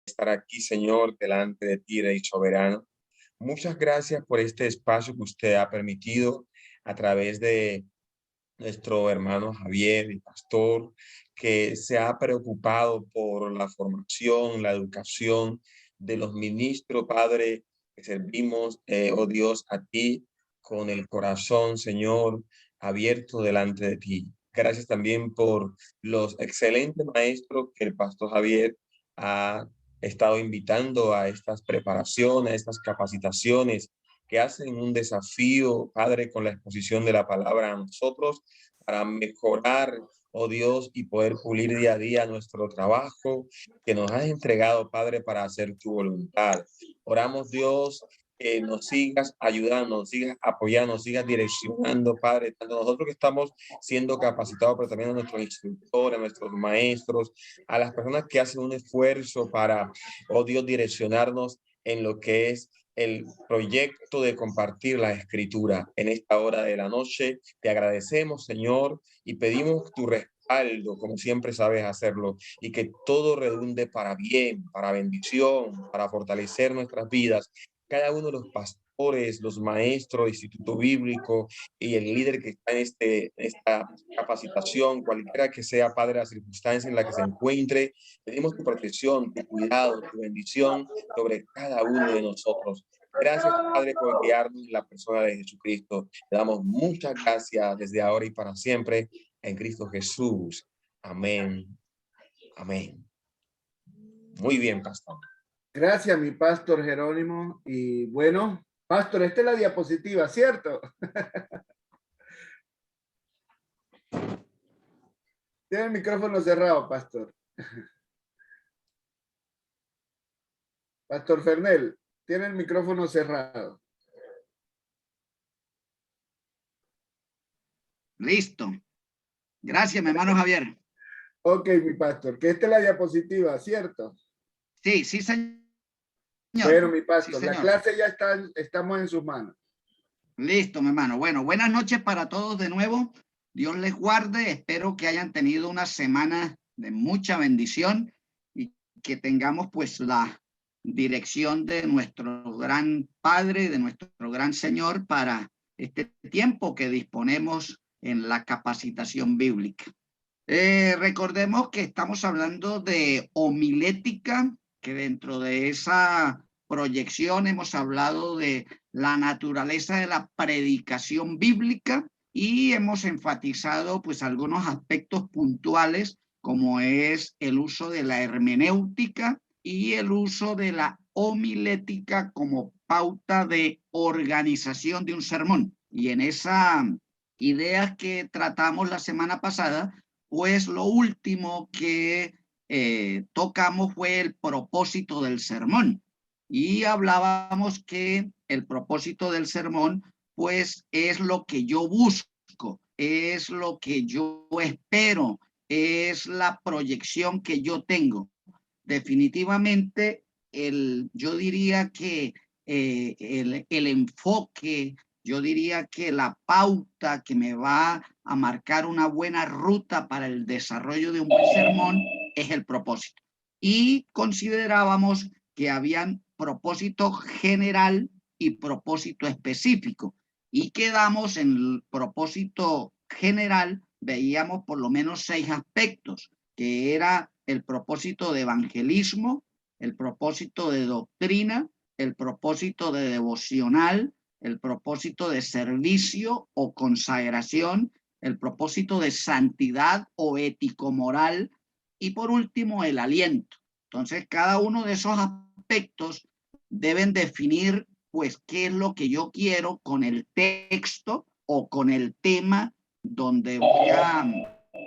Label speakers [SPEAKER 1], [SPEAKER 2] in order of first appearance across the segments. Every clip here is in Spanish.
[SPEAKER 1] estar aquí, Señor, delante de ti, Rey soberano. Muchas gracias por este espacio que usted ha permitido a través de nuestro hermano Javier, el pastor, que se ha preocupado por la formación, la educación de los ministros, Padre, que servimos, oh Dios, a ti con el corazón, Señor, abierto delante de ti. Gracias también por los excelentes maestros que el pastor Javier ha estado invitando a estas preparaciones, a estas capacitaciones que hacen un desafío, Padre, con la exposición de la palabra a nosotros para mejorar, oh Dios, y poder pulir día a día nuestro trabajo que nos has entregado, Padre, para hacer tu voluntad. Oramos, Dios, que nos sigas ayudando, nos sigas apoyando, nos sigas direccionando, Padre, tanto nosotros que estamos siendo capacitados, pero también a nuestros instructores, a nuestros maestros, a las personas que hacen un esfuerzo para, oh Dios, direccionarnos en lo que es el proyecto de compartir la escritura en esta hora de la noche. Te agradecemos, Señor, y pedimos tu respaldo, como siempre sabes hacerlo, y que todo redunde para bien, para bendición, para fortalecer nuestras vidas. Cada uno de los pastores, los maestros, instituto bíblico y el líder que está en esta capacitación, cualquiera que sea, Padre, la circunstancia en la que se encuentre, pedimos tu protección, tu cuidado, tu bendición sobre cada uno de nosotros. Gracias, Padre, por guiarnos en la persona de Jesucristo. Le damos muchas gracias desde ahora y para siempre en Cristo Jesús. Amén. Amén. Muy bien, pastor.
[SPEAKER 2] Gracias, mi pastor Jerónimo. Y bueno, pastor, esta es la diapositiva, ¿cierto? Tiene el micrófono cerrado, pastor. Pastor Fernel, tiene el micrófono cerrado.
[SPEAKER 3] Listo. Gracias, mi hermano Javier.
[SPEAKER 2] Ok, mi pastor, que esta es la diapositiva, ¿cierto?
[SPEAKER 3] Sí, sí, señor.
[SPEAKER 2] Bueno, mi pastor,
[SPEAKER 3] Sí,
[SPEAKER 2] la clase ya está, estamos en sus manos.
[SPEAKER 3] Listo, mi hermano. Bueno, buenas noches para todos de nuevo. Dios les guarde. Espero que hayan tenido una semana de mucha bendición y que tengamos pues la dirección de nuestro gran Padre, de nuestro gran Señor para este tiempo que disponemos en la capacitación bíblica. Recordemos que estamos hablando de homilética, que dentro de esa proyección hemos hablado de la naturaleza de la predicación bíblica y hemos enfatizado pues algunos aspectos puntuales como es el uso de la hermenéutica y el uso de la homilética como pauta de organización de un sermón. Y en esa idea que tratamos la semana pasada, pues lo último que tocamos fue el propósito del sermón. Y hablábamos que el propósito del sermón, pues es lo que yo busco, es lo que yo espero, es la proyección que yo tengo. Definitivamente, yo diría que el enfoque, yo diría que la pauta que me va a marcar una buena ruta para el desarrollo de un buen sermón es el propósito. Y considerábamos que habían propósito general y propósito específico. Y quedamos en el propósito general, veíamos por lo menos 6 aspectos, que era el propósito de evangelismo, el propósito de doctrina, el propósito de devocional, el propósito de servicio o consagración, el propósito de santidad o ético-moral y por último el aliento. Entonces cada uno de esos aspectos deben definir pues qué es lo que yo quiero con el texto o con el tema donde voy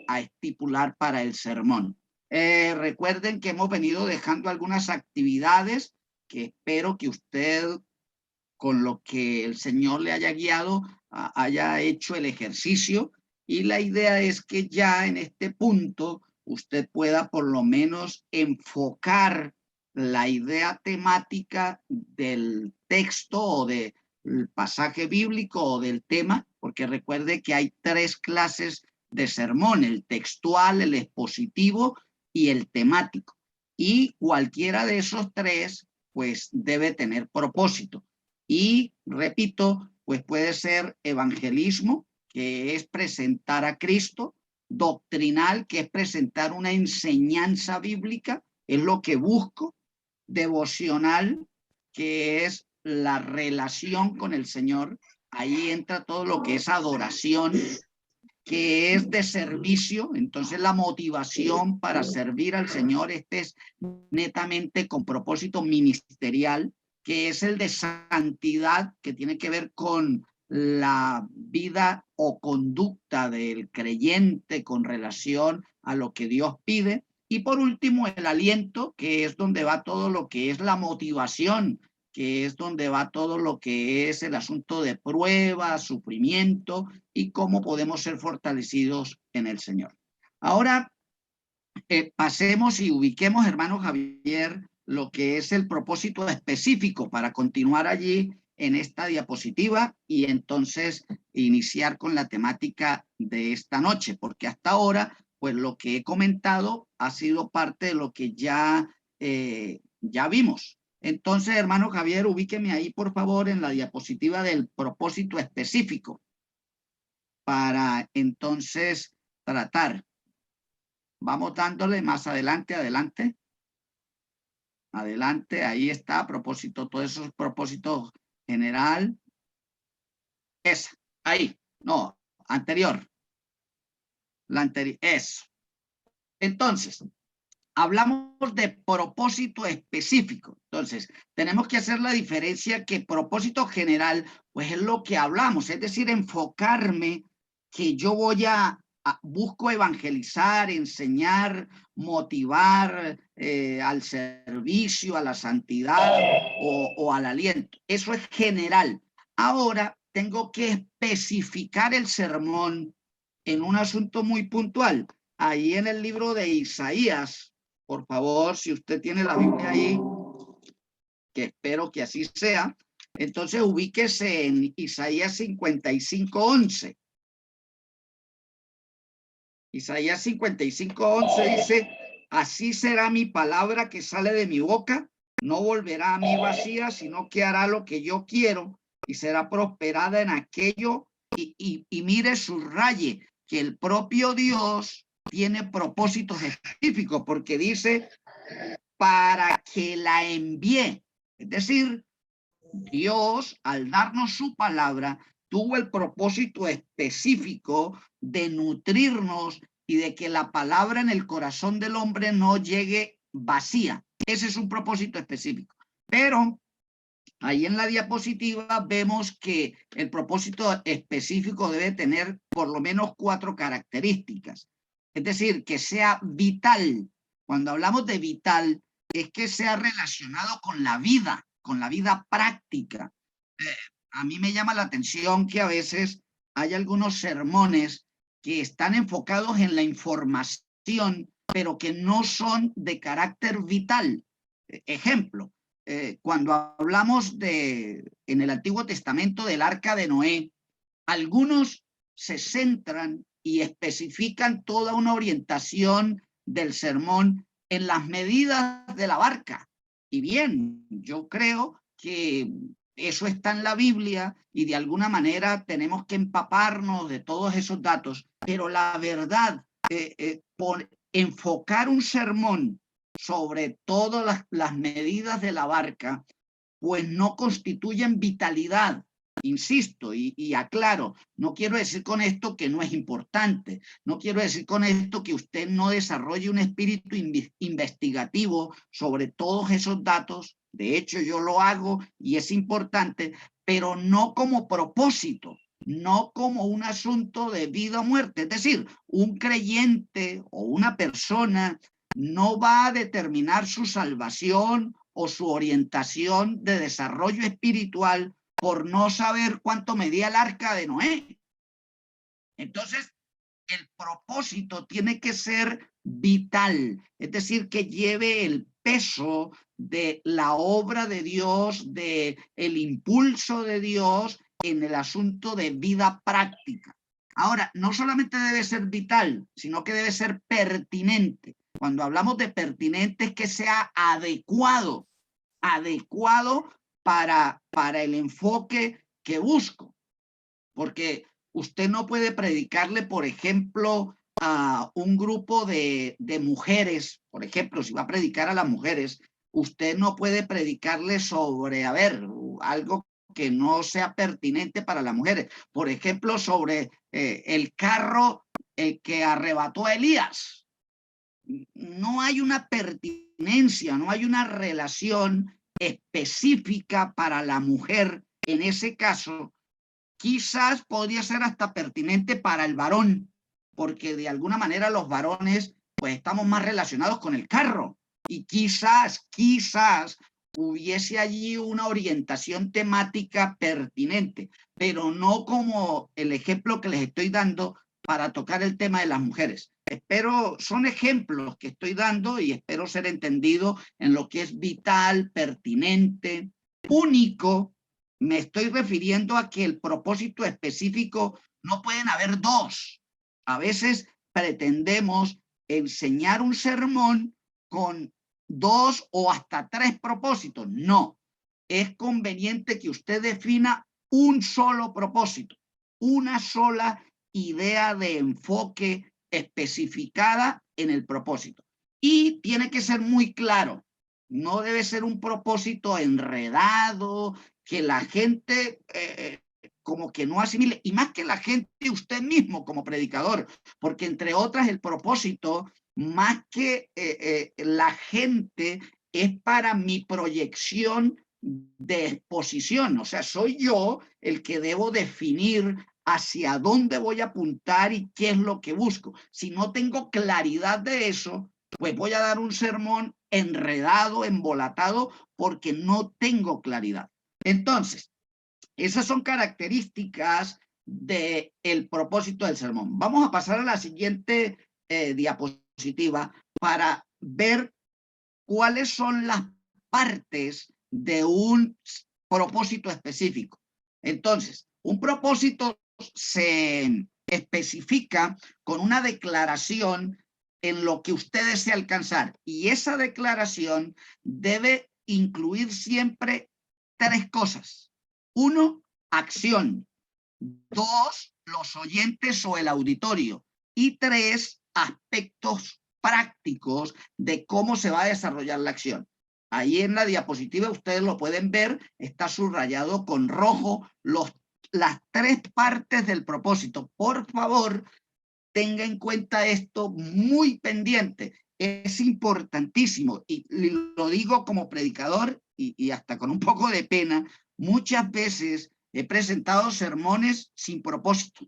[SPEAKER 3] a estipular para el sermón. Recuerden que hemos venido dejando algunas actividades que espero que usted, con lo que el Señor le haya guiado, haya hecho el ejercicio, y la idea es que ya en este punto usted pueda por lo menos enfocar la idea temática del texto o del pasaje bíblico o del tema, porque recuerde que hay 3 clases de sermón: el textual, el expositivo y el temático. y cualquiera de esos tres pues debe tener propósito. Y repito, pues puede ser evangelismo, que es presentar a Cristo; doctrinal, que es presentar una enseñanza bíblica, es lo que busco; devocional, que es la relación con el Señor, ahí entra todo lo que es adoración; que es de servicio, entonces la motivación para servir al Señor, este es netamente con propósito ministerial; que es el de santidad, que tiene que ver con la vida o conducta del creyente con relación a lo que Dios pide; y por último el aliento, que es donde va todo lo que es la motivación, que es donde va todo lo que es el asunto de prueba, sufrimiento y cómo podemos ser fortalecidos en el Señor. Ahora pasemos y ubiquemos, hermano Javier, lo que es el propósito específico para continuar allí en esta diapositiva y entonces iniciar con la temática de esta noche, porque hasta ahora, pues lo que he comentado ha sido parte de lo que ya vimos. Entonces, hermano Javier, ubíqueme ahí, por favor, en la diapositiva del propósito específico para entonces tratar. Vamos dándole más adelante, adelante. Adelante, ahí está, propósito, todos esos propósitos general. Esa, ahí, no, anterior. La anterior, eso. Entonces, hablamos de propósito específico. Entonces, tenemos que hacer la diferencia que propósito general, pues es lo que hablamos, es decir, enfocarme que yo voy busco evangelizar, enseñar, motivar al servicio, a la santidad o al aliento. Eso es general. Ahora tengo que especificar el sermón en un asunto muy puntual. Ahí en el libro de Isaías, por favor, si usted tiene la Biblia ahí, que espero que así sea, entonces ubíquese en Isaías 55:11. Isaías 55:11 dice: así será mi palabra que sale de mi boca, no volverá a mí vacía, sino que hará lo que yo quiero y será prosperada en aquello. Y mire, subraye que el propio Dios tiene propósitos específicos, porque dice para que la envíe. Es decir, Dios, al darnos su palabra, tuvo el propósito específico de nutrirnos y de que la palabra en el corazón del hombre no llegue vacía. Ese es un propósito específico. Pero ahí en la diapositiva vemos que el propósito específico debe tener por lo menos 4 características. Es decir, que sea vital. Cuando hablamos de vital, es que sea relacionado con la vida práctica. A mí me llama la atención que a veces hay algunos sermones que están enfocados en la información, pero que no son de carácter vital. Ejemplo, cuando hablamos en el Antiguo Testamento del Arca de Noé, algunos se centran y especifican toda una orientación del sermón en las medidas de la barca. Y bien, yo creo que eso está en la Biblia y de alguna manera tenemos que empaparnos de todos esos datos, pero la verdad, por enfocar un sermón sobre todas las medidas de la barca, pues no constituyen vitalidad. Insisto y aclaro, no quiero decir con esto que no es importante, no quiero decir con esto que usted no desarrolle un espíritu investigativo sobre todos esos datos. De hecho, yo lo hago y es importante, pero no como propósito, no como un asunto de vida o muerte. Es decir, un creyente o una persona no va a determinar su salvación o su orientación de desarrollo espiritual por no saber cuánto medía el arca de Noé. Entonces, el propósito tiene que ser vital, es decir, que lleve el peso de la obra de Dios, de el impulso de Dios en el asunto de vida práctica. Ahora, no solamente debe ser vital, sino que debe ser pertinente. Cuando hablamos de pertinente es que sea adecuado para el enfoque que busco. Porque usted no puede predicarle, por ejemplo, a un grupo de mujeres, por ejemplo, si va a predicar a las mujeres, usted no puede predicarle sobre, a ver, algo que no sea pertinente para las mujeres. Por ejemplo, sobre el carro que arrebató a Elías. No hay una pertinencia, no hay una relación específica para la mujer en ese caso. Quizás podría ser hasta pertinente para el varón, porque de alguna manera los varones pues estamos más relacionados con el carro y quizás hubiese allí una orientación temática pertinente, pero no como el ejemplo que les estoy dando para tocar el tema de las mujeres. Son ejemplos que estoy dando y espero ser entendido en lo que es vital, pertinente, único. Me estoy refiriendo a que el propósito específico no pueden haber dos. A veces pretendemos enseñar un sermón con 2 o hasta 3 propósitos. No, es conveniente que usted defina un solo propósito, una sola idea de enfoque especificada en el propósito. Y tiene que ser muy claro. No debe ser un propósito enredado, que la gente como que no asimile, y más que la gente, usted mismo como predicador, porque entre otras el propósito, más que la gente, es para mi proyección de exposición. O sea, soy yo el que debo definir hacia dónde voy a apuntar y qué es lo que busco. Si no tengo claridad de eso, pues voy a dar un sermón enredado, embolatado, porque no tengo claridad. Entonces, esas son características del propósito del sermón. Vamos a pasar a la siguiente diapositiva para ver cuáles son las partes de un propósito específico. Entonces, un propósito se especifica con una declaración en lo que usted desea alcanzar, y esa declaración debe incluir siempre 3 cosas. 1, acción. 2, los oyentes o el auditorio. Y 3, aspectos prácticos de cómo se va a desarrollar la acción. Ahí en la diapositiva ustedes lo pueden ver, está subrayado con rojo las 3 partes del propósito. Por favor, tenga en cuenta esto muy pendiente. Es importantísimo y lo digo como predicador y hasta con un poco de pena. Muchas veces he presentado sermones sin propósito.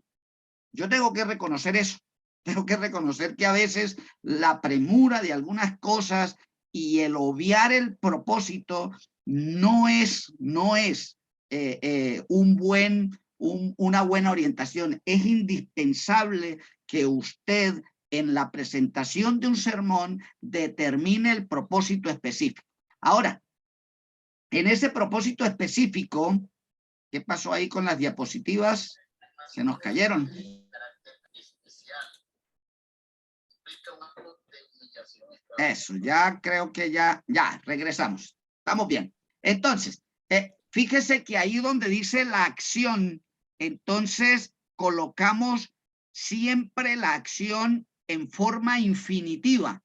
[SPEAKER 3] Yo tengo que reconocer eso. Tengo que reconocer que a veces la premura de algunas cosas y el obviar el propósito no es una buena orientación. Es indispensable que usted en la presentación de un sermón determine el propósito específico. Ahora, en ese propósito específico, ¿qué pasó ahí con las diapositivas? Se nos cayeron. Eso, ya creo que ya regresamos. Estamos bien. Entonces, fíjese que ahí donde dice la acción, entonces colocamos siempre la acción en forma infinitiva.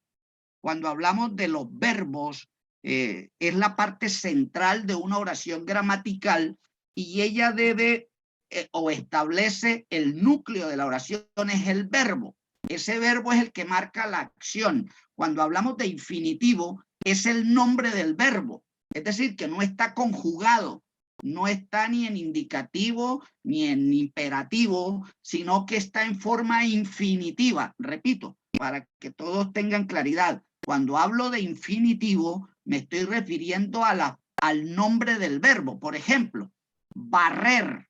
[SPEAKER 3] Cuando hablamos de los verbos, es la parte central de una oración gramatical y ella debe o establece el núcleo de la oración, es el verbo. Ese verbo es el que marca la acción. Cuando hablamos de infinitivo, es el nombre del verbo. Es decir, que no está conjugado, no está ni en indicativo ni en imperativo, sino que está en forma infinitiva. Repito, para que todos tengan claridad. Cuando hablo de infinitivo, me estoy refiriendo al nombre del verbo. Por ejemplo, barrer.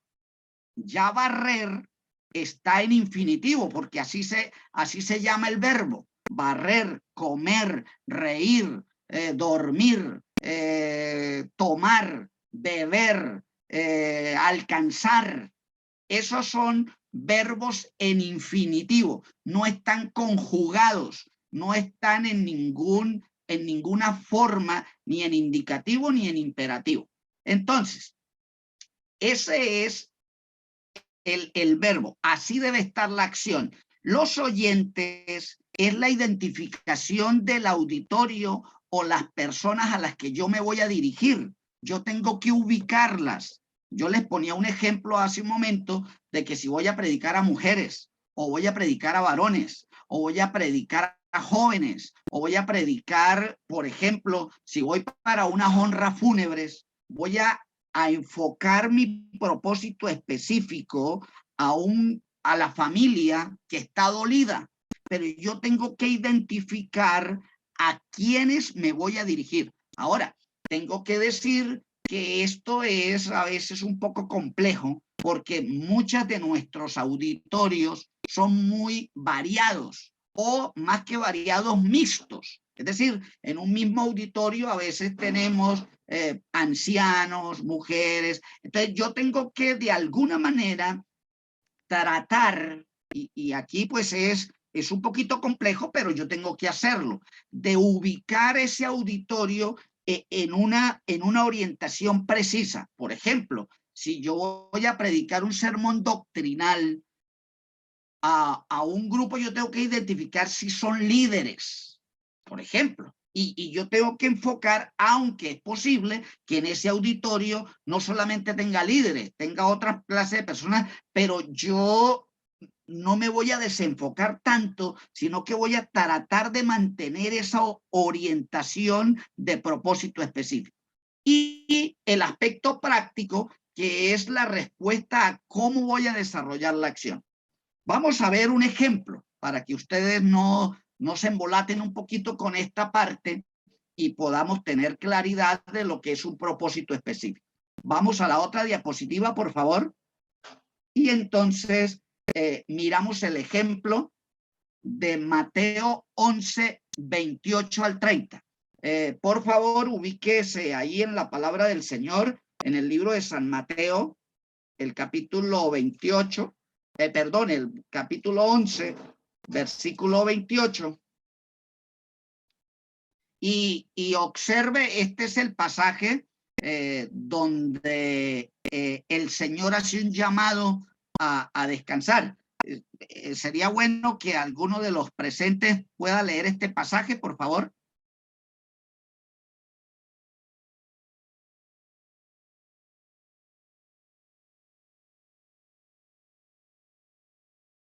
[SPEAKER 3] Ya barrer está en infinitivo, porque así se llama el verbo. Barrer, comer, reír, dormir, tomar, beber, alcanzar. Esos son verbos en infinitivo, no están conjugados, no están en ninguna forma, ni en indicativo ni en imperativo. Entonces, ese es el verbo. Así debe estar la acción. Los oyentes es la identificación del auditorio o las personas a las que yo me voy a dirigir. Yo tengo que ubicarlas. Yo les ponía un ejemplo hace un momento de que si voy a predicar a mujeres, o voy a predicar a varones, o voy a predicar a jóvenes, o voy a predicar, por ejemplo, si voy para unas honras fúnebres, voy a enfocar mi propósito específico a la familia que está dolida, pero yo tengo que identificar a quiénes me voy a dirigir. Ahora, tengo que decir que esto es a veces un poco complejo porque muchos de nuestros auditorios son muy variados o más que variados, mixtos. Es decir, en un mismo auditorio a veces tenemos ancianos, mujeres. Entonces yo tengo que de alguna manera tratar, y aquí pues es un poquito complejo, pero yo tengo que hacerlo, de ubicar ese auditorio en una orientación precisa. Por ejemplo, si yo voy a predicar un sermón doctrinal a un grupo, yo tengo que identificar si son líderes, por ejemplo. Y yo tengo que enfocar, aunque es posible que en ese auditorio no solamente tenga líderes, tenga otras clases de personas, pero yo no me voy a desenfocar tanto, sino que voy a tratar de mantener esa orientación de propósito específico. Y el aspecto práctico, que es la respuesta a cómo voy a desarrollar la acción. Vamos a ver un ejemplo para que ustedes no se embolaten un poquito con esta parte y podamos tener claridad de lo que es un propósito específico. Vamos a la otra diapositiva, por favor. Y entonces miramos el ejemplo de Mateo 11, 28 al 30. Por favor, ubíquese ahí en la palabra del Señor, en el libro de San Mateo, el capítulo 28, perdón, el capítulo 11, versículo 28. Y observe, este es el pasaje donde el Señor hace un llamado a descansar. Sería bueno que alguno de los presentes pueda leer este pasaje, por favor.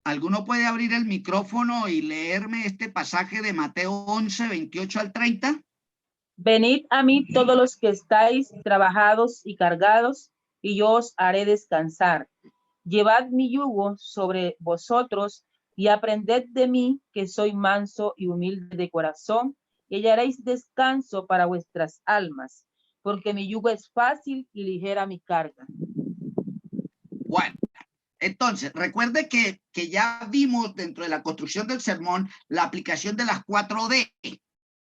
[SPEAKER 3] ¿Alguno puede abrir el micrófono y leerme este pasaje de Mateo 11, 28 al 30?
[SPEAKER 4] Venid a mí todos los que estáis trabajados y cargados, y yo os haré descansar. Llevad mi yugo sobre vosotros y aprended de mí, que soy manso y humilde de corazón, y hallaréis descanso para vuestras almas, porque mi yugo es fácil y ligera mi carga.
[SPEAKER 3] Bueno, entonces, recuerde que ya vimos dentro de la construcción del sermón la aplicación de las 4D.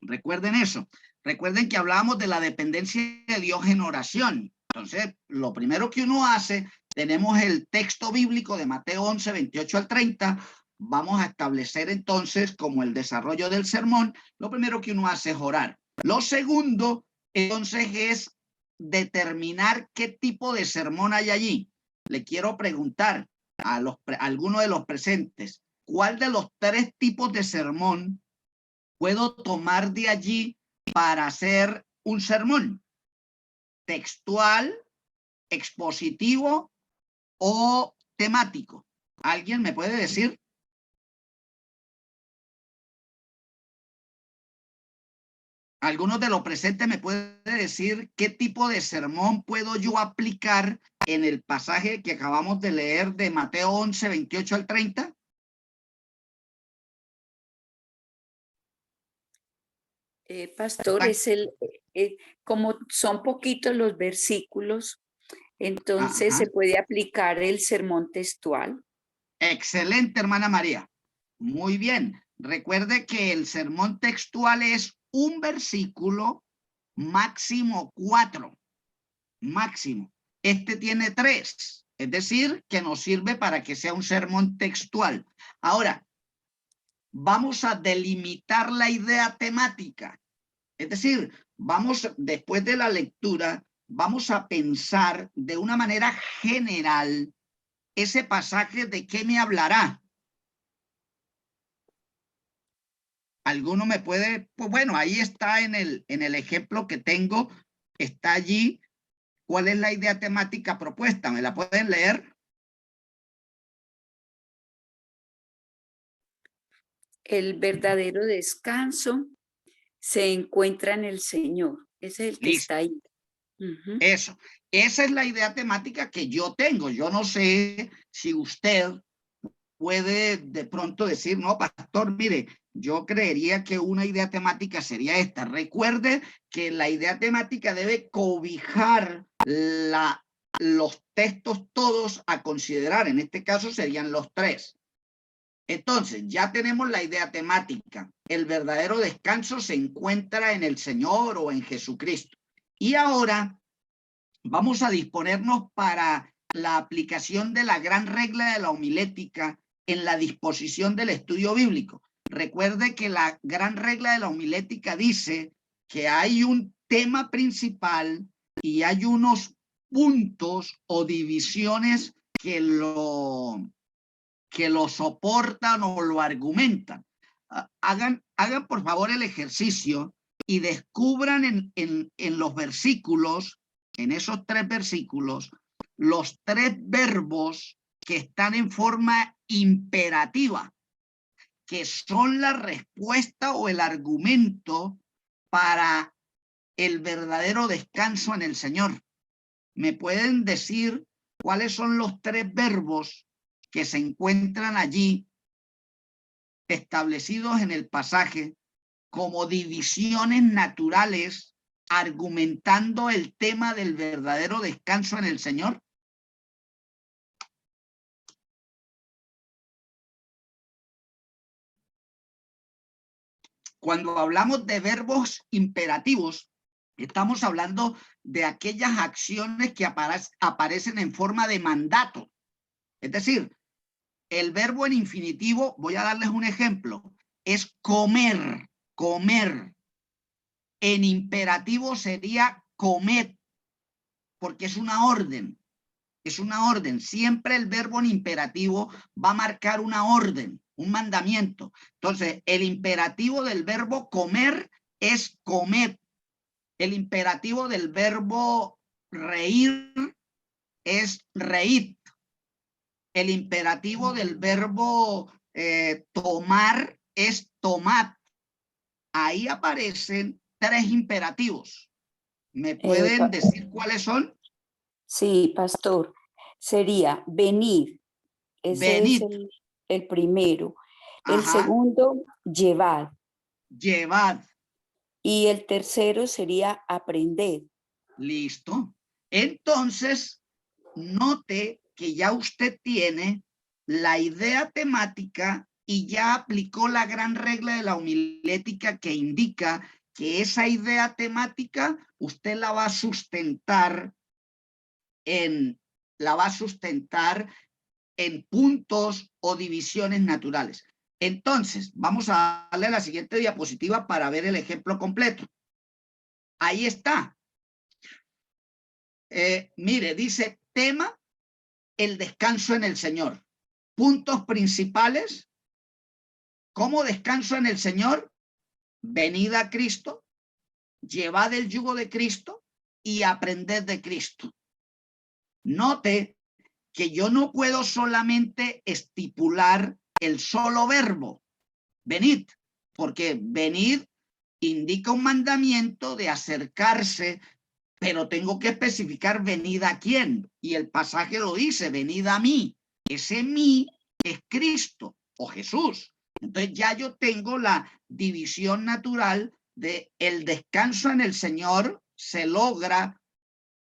[SPEAKER 3] Recuerden eso. Recuerden que hablábamos de la dependencia de Dios en oración. Entonces, lo primero que uno hace, tenemos el texto bíblico de Mateo 11, 28 al 30. Vamos a establecer entonces como el desarrollo del sermón. Lo primero que uno hace es orar. Lo segundo, entonces, es determinar qué tipo de sermón hay allí. Le quiero preguntar a alguno de los presentes, ¿cuál de los 3 tipos de sermón puedo tomar de allí para hacer un sermón? ¿Textual, expositivo o temático? ¿Alguien me puede decir? ¿Alguno de los presentes me puede decir qué tipo de sermón puedo yo aplicar en el pasaje que acabamos de leer de Mateo 11, 28 al 30?
[SPEAKER 5] Pastor, es como son poquitos los versículos, entonces se puede aplicar el sermón textual.
[SPEAKER 3] Excelente, hermana María. Muy bien. Recuerde que el sermón textual es un versículo, máximo 4. Máximo. Este tiene 3. Es decir, que nos sirve para que sea un sermón textual. Ahora, vamos a delimitar la idea temática. Es decir, después de la lectura, vamos a pensar de una manera general ese pasaje de qué me hablará. ¿Alguno me puede? Pues bueno, ahí está en el ejemplo que tengo, está allí. ¿Cuál es la idea temática propuesta? ¿Me la pueden leer?
[SPEAKER 5] El verdadero descanso se encuentra en el Señor. Ese es el que
[SPEAKER 3] Listo.
[SPEAKER 5] está ahí. Ujú.
[SPEAKER 3] Eso. Esa es la idea temática que yo tengo. Yo no sé si usted puede de pronto decir, no, pastor, mire, yo creería que una idea temática sería esta. Recuerde que la idea temática debe cobijar los textos todos a considerar. En este caso serían los tres. Entonces, ya tenemos la idea temática. El verdadero descanso se encuentra en el Señor o en Jesucristo. Y ahora vamos a disponernos para la aplicación de la gran regla de la homilética en la disposición del estudio bíblico. Recuerde que la gran regla de la homilética dice que hay un tema principal y hay unos puntos o divisiones que lo soportan o lo argumentan. Hagan por favor el ejercicio y descubran en los versículos, en esos 3 versículos, los 3 verbos que están en forma imperativa, que son la respuesta o el argumento para el verdadero descanso en el Señor. ¿Me pueden decir cuáles son los 3 verbos que se encuentran allí establecidos en el pasaje como divisiones naturales, argumentando el tema del verdadero descanso en el Señor? Cuando hablamos de verbos imperativos, estamos hablando de aquellas acciones que aparecen en forma de mandato. Es decir, el verbo en infinitivo, voy a darles un ejemplo, es comer, comer. En imperativo sería comed, porque es una orden. Es una orden. Siempre el verbo en imperativo va a marcar una orden, un mandamiento. Entonces, el imperativo del verbo comer es comed. El imperativo del verbo reír es reíd. El imperativo del verbo tomar es tomad. Ahí aparecen 3 imperativos. ¿Me pueden decir cuáles son?
[SPEAKER 5] Sí, pastor. Sería venir. Ese es
[SPEAKER 3] Venid.
[SPEAKER 5] el primero. El
[SPEAKER 3] Ajá.
[SPEAKER 5] segundo, llevad.
[SPEAKER 3] Llevad.
[SPEAKER 5] Y el tercero sería aprender.
[SPEAKER 3] Listo. Entonces, note que ya usted tiene la idea temática y ya aplicó la gran regla de la homilética que indica que esa idea temática usted la va a sustentar en puntos o divisiones naturales. Entonces, vamos a darle a la siguiente diapositiva para ver el ejemplo completo. Ahí está. Mire, dice tema, el descanso en el Señor. Puntos principales. ¿Cómo descanso en el Señor? Venid a Cristo, llevad el yugo de Cristo y aprended de Cristo. Note que yo no puedo solamente estipular el solo verbo, venid, porque venid indica un mandamiento de acercarse, pero tengo que especificar venid a quién. Y el pasaje lo dice, venid a mí. Ese mí es Cristo o Jesús. Entonces ya yo tengo la división natural de el descanso en el Señor se logra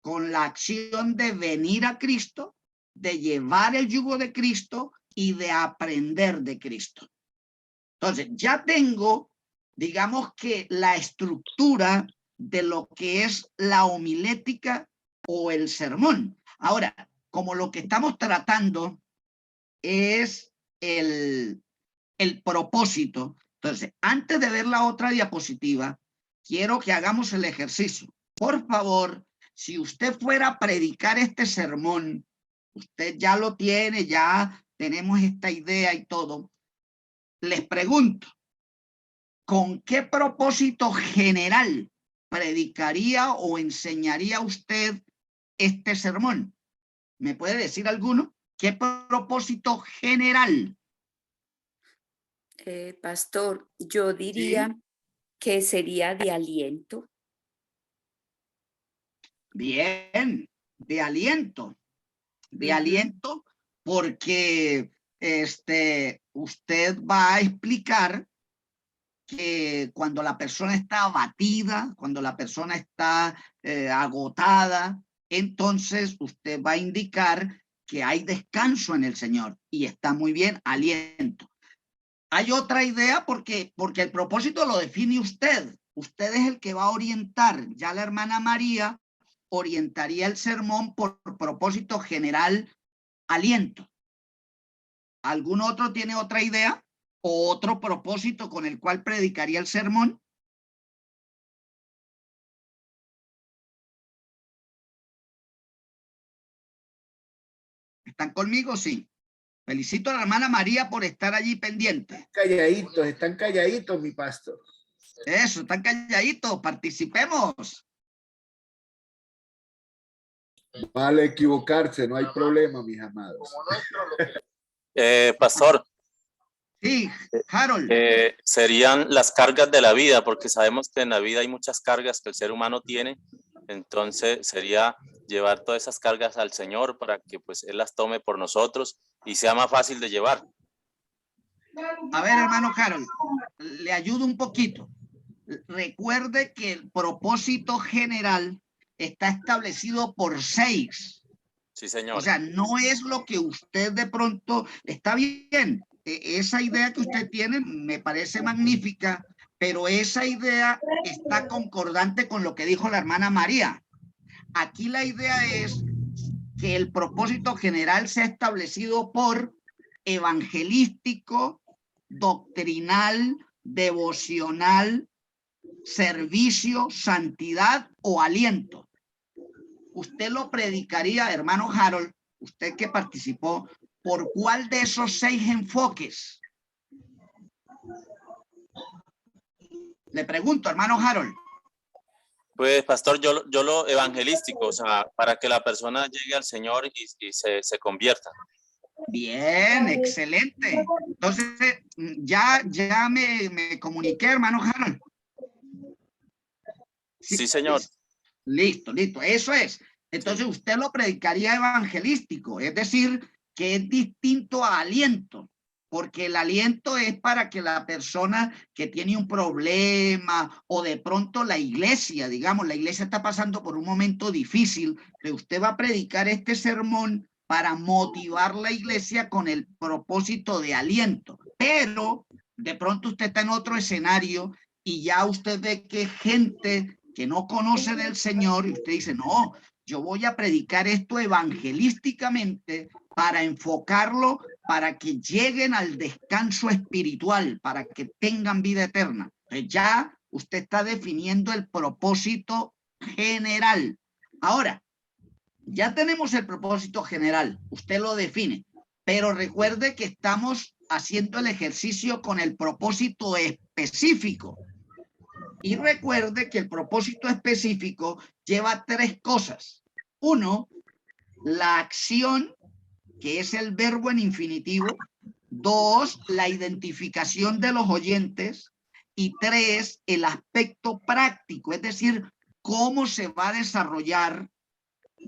[SPEAKER 3] con la acción de venir a Cristo, de llevar el yugo de Cristo y de aprender de Cristo. Entonces ya tengo, digamos que la estructura de lo que es la homilética o el sermón. Ahora, como lo que estamos tratando es el propósito. Entonces, antes de ver la otra diapositiva, quiero que hagamos el ejercicio. Por favor, si usted fuera a predicar este sermón, usted ya lo tiene, ya tenemos esta idea y todo. Les pregunto, ¿con qué propósito general predicaría o enseñaría usted este sermón? ¿Me puede decir alguno? ¿Qué propósito general?
[SPEAKER 5] Pastor, yo diría que sería de aliento.
[SPEAKER 3] Bien, de aliento. De aliento, porque usted va a explicar que cuando la persona está abatida, cuando la persona está agotada, entonces usted va a indicar que hay descanso en el Señor y está muy bien, aliento. Hay otra idea porque el propósito lo define usted. Usted es el que va a orientar. Ya la hermana María orientaría el sermón por propósito general, aliento. ¿Algún otro tiene otra idea o otro propósito con el cual predicaría el sermón? ¿Están conmigo? Sí. Felicito a la hermana María por estar allí pendiente.
[SPEAKER 2] Están calladitos, mi pastor.
[SPEAKER 3] Eso, están calladitos, participemos.
[SPEAKER 2] Vale equivocarse, no hay problema, mis amados.
[SPEAKER 6] Pastor,
[SPEAKER 3] Sí, Harold.
[SPEAKER 6] serían las cargas de la vida, porque sabemos que en la vida hay muchas cargas que el ser humano tiene, entonces sería llevar todas esas cargas al Señor para que pues Él las tome por nosotros y sea más fácil de llevar.
[SPEAKER 3] A ver, hermano Harold, le ayudo un poquito. Recuerde que el propósito general está establecido por 6.
[SPEAKER 6] Sí, señor.
[SPEAKER 3] O sea, no es lo que usted de pronto, está bien, esa idea que usted tiene me parece magnífica, pero esa idea está concordante con lo que dijo la hermana María. Aquí la idea es que el propósito general se ha establecido por evangelístico, doctrinal, devocional, servicio, santidad o aliento. Usted lo predicaría, hermano Harold, usted que participó, ¿por cuál de esos 6 enfoques? Le pregunto, hermano Harold.
[SPEAKER 6] Pues, pastor, yo lo evangelístico, o sea, para que la persona llegue al Señor y se convierta.
[SPEAKER 3] Bien, excelente. Entonces, ya me comuniqué, hermano Harold.
[SPEAKER 6] Sí, señor.
[SPEAKER 3] Listo, eso es. Entonces usted lo predicaría evangelístico, es decir, que es distinto a aliento, porque el aliento es para que la persona que tiene un problema o de pronto la iglesia, digamos, la iglesia está pasando por un momento difícil, que usted va a predicar este sermón para motivar la iglesia con el propósito de aliento, pero de pronto usted está en otro escenario y ya usted ve que gente que no conoce del Señor y usted dice, no, yo voy a predicar esto evangelísticamente para enfocarlo, para que lleguen al descanso espiritual, para que tengan vida eterna. Entonces ya usted está definiendo el propósito general. Ahora, ya tenemos el propósito general, usted lo define, pero recuerde que estamos haciendo el ejercicio con el propósito específico. Y recuerde que el propósito específico lleva 3 cosas. 1, la acción, que es el verbo en infinitivo. 2, la identificación de los oyentes. Y 3, el aspecto práctico, es decir, cómo se va a desarrollar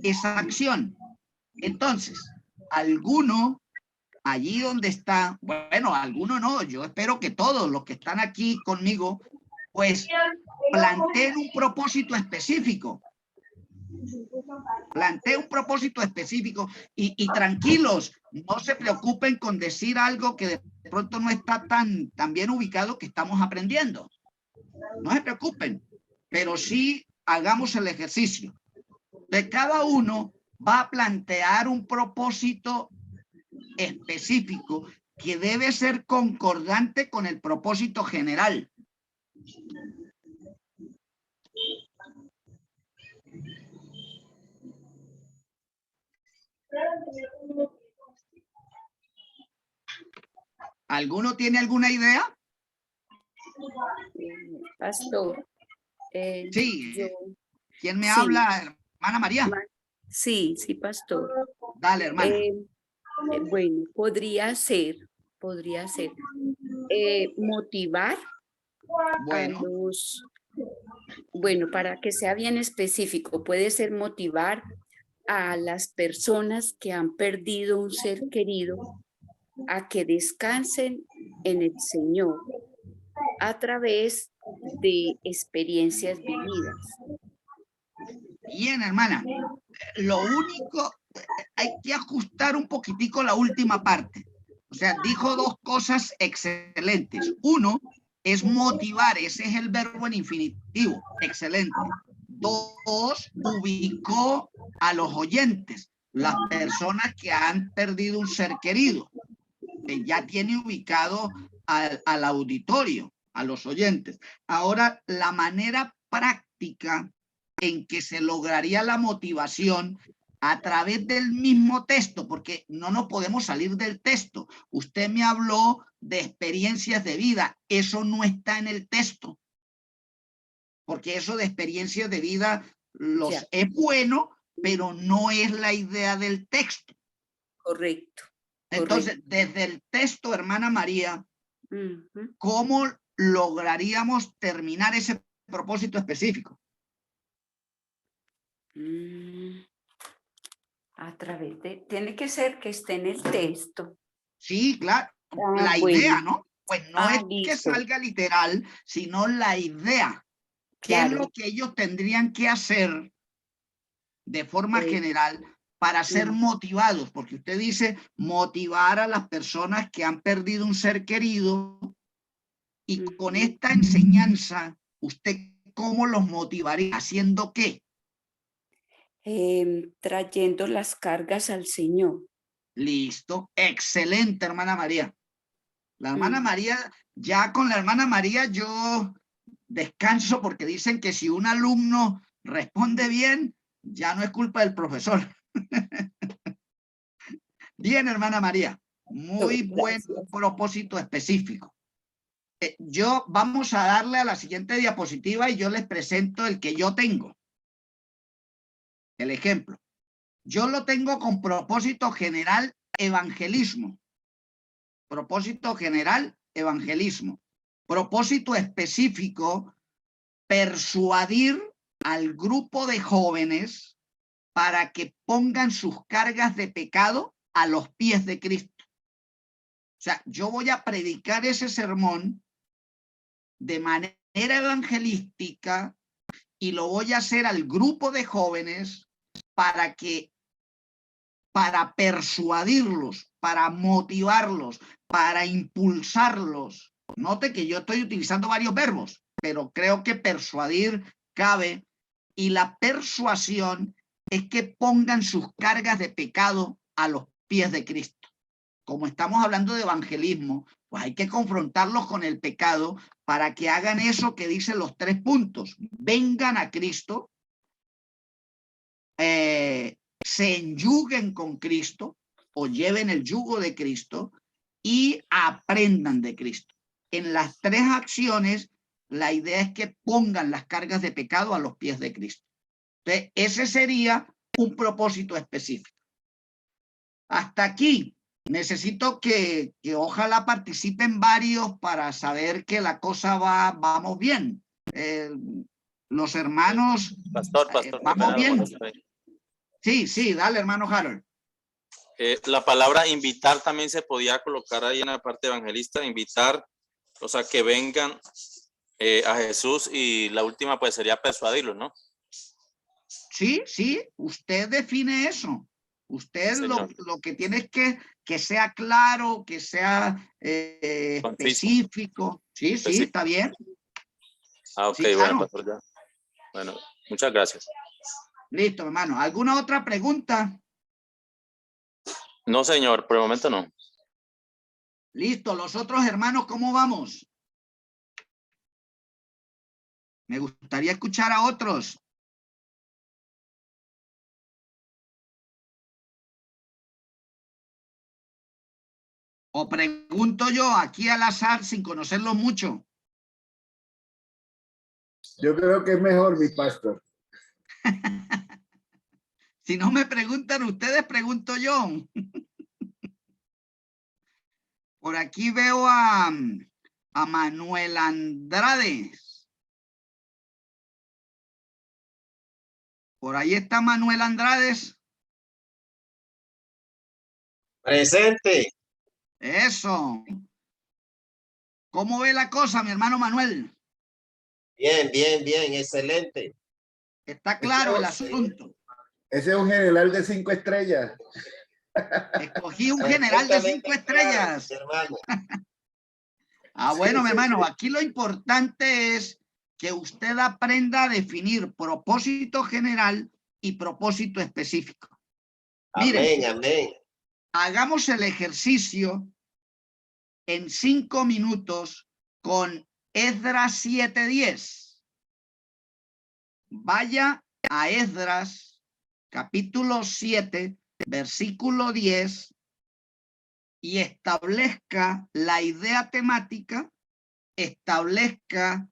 [SPEAKER 3] esa acción. Entonces, alguno allí donde está, bueno, alguno no, yo espero que todos los que están aquí conmigo pues planteen un propósito específico. Planteen un propósito específico y tranquilos, no se preocupen con decir algo que de pronto no está tan bien ubicado que estamos aprendiendo. No se preocupen, pero sí hagamos el ejercicio. De cada uno va a plantear un propósito específico que debe ser concordante con el propósito general. ¿Alguno tiene alguna idea?
[SPEAKER 5] Pastor.
[SPEAKER 3] Sí.
[SPEAKER 5] Yo,
[SPEAKER 3] ¿Quién me
[SPEAKER 5] sí.
[SPEAKER 3] habla? Hermana María.
[SPEAKER 5] Sí, pastor.
[SPEAKER 3] Dale, hermana.
[SPEAKER 5] Bueno, podría ser motivar a
[SPEAKER 3] Bueno,
[SPEAKER 5] los, bueno, para que sea bien específico, puede ser motivar a las personas que han perdido un ser querido a que descansen en el Señor a través de experiencias vividas.
[SPEAKER 3] bien, hermana. Lo único, hay que ajustar un poquitico la última parte. O sea, dijo dos cosas excelentes. Uno es motivar, ese es el verbo en infinitivo, excelente. Dos, ubicó a los oyentes, las personas que han perdido un ser querido. Ya tiene ubicado al auditorio, a los oyentes. Ahora, la manera práctica en que se lograría la motivación a través del mismo texto, porque no nos podemos salir del texto. Usted me habló de experiencias de vida, eso no está en el texto, porque eso de experiencias de vida es bueno, pero no es la idea del texto.
[SPEAKER 5] Correcto.
[SPEAKER 3] Entonces, desde el texto, hermana María,
[SPEAKER 5] Uh-huh.
[SPEAKER 3] ¿cómo lograríamos terminar ese propósito específico?
[SPEAKER 5] A través de, tiene que ser que esté en el texto.
[SPEAKER 3] Sí, claro. La idea, ¿no? Pues no es que
[SPEAKER 5] listo.
[SPEAKER 3] salga literal, sino la idea. ¿Qué es lo que ellos tendrían que hacer de forma general para ser motivados? Porque usted dice motivar a las personas que han perdido un ser querido, y con esta enseñanza, ¿usted cómo los motivaría? ¿Haciendo qué?
[SPEAKER 5] Trayendo las cargas al Señor.
[SPEAKER 3] Listo, excelente, hermana María. La hermana María, ya con la hermana María yo descanso, porque dicen que si un alumno responde bien, ya no es culpa del profesor. Bien, hermana María, muy buen propósito específico. Vamos a darle a la siguiente diapositiva y yo les presento el que yo tengo. El ejemplo. Yo lo tengo con propósito general, evangelismo. Propósito general, evangelismo. Propósito específico, persuadir al grupo de jóvenes para que pongan sus cargas de pecado a los pies de Cristo. O sea, yo voy a predicar ese sermón de manera evangelística y lo voy a hacer al grupo de jóvenes para persuadirlos, para motivarlos, para impulsarlos. Note que yo estoy utilizando varios verbos, pero creo que persuadir cabe, y la persuasión es que pongan sus cargas de pecado a los pies de Cristo. Como estamos hablando de evangelismo, pues hay que confrontarlos con el pecado para que hagan eso que dicen los 3 puntos. Vengan a Cristo, se enyuguen con Cristo o lleven el yugo de Cristo y aprendan de Cristo. En las 3 acciones, la idea es que pongan las cargas de pecado a los pies de Cristo. Entonces, ese sería un propósito específico. Hasta aquí. Necesito que ojalá participen varios para saber que la cosa vamos bien. Los hermanos,
[SPEAKER 6] Pastor,
[SPEAKER 3] ¿vamos bien? Sí, dale, hermano Harold.
[SPEAKER 6] La palabra invitar también se podía colocar ahí en la parte evangelista, invitar, o sea, que vengan a Jesús, y la última pues sería persuadirlos, ¿no?
[SPEAKER 3] Sí, usted define eso. Usted lo que tiene es que sea claro, que sea específico. Sí, está bien.
[SPEAKER 6] Ok,
[SPEAKER 3] sí, claro.
[SPEAKER 6] Bueno, pastor, ya. Bueno, muchas gracias.
[SPEAKER 3] Listo, hermano. ¿Alguna otra pregunta?
[SPEAKER 6] No, señor, por el momento no.
[SPEAKER 3] Listo, los otros hermanos, ¿cómo vamos? Me gustaría escuchar a otros. O pregunto yo aquí al azar sin conocerlo mucho.
[SPEAKER 2] Yo creo que es mejor, mi pastor.
[SPEAKER 3] Si no me preguntan ustedes, pregunto yo. Por aquí veo a Manuel Andrade. Por ahí está Manuel Andrade.
[SPEAKER 7] Presente.
[SPEAKER 3] Eso. ¿Cómo ve la cosa, mi hermano Manuel?
[SPEAKER 7] Bien, bien, bien, excelente.
[SPEAKER 3] Está claro el asunto.
[SPEAKER 2] Ese es un general de 5 estrellas.
[SPEAKER 3] Escogí un general de 5 estrellas.
[SPEAKER 7] Claro, hermano.
[SPEAKER 3] Bueno, mi
[SPEAKER 2] Sí,
[SPEAKER 3] hermano,
[SPEAKER 2] sí.
[SPEAKER 3] aquí lo importante es que usted aprenda a definir propósito general y propósito específico. Miren,
[SPEAKER 7] Amén, amén.
[SPEAKER 3] hagamos el ejercicio en 5 minutos con Esdras 7:10. Vaya a Esdras capítulo 7, versículo 10 y establezca la idea temática, establezca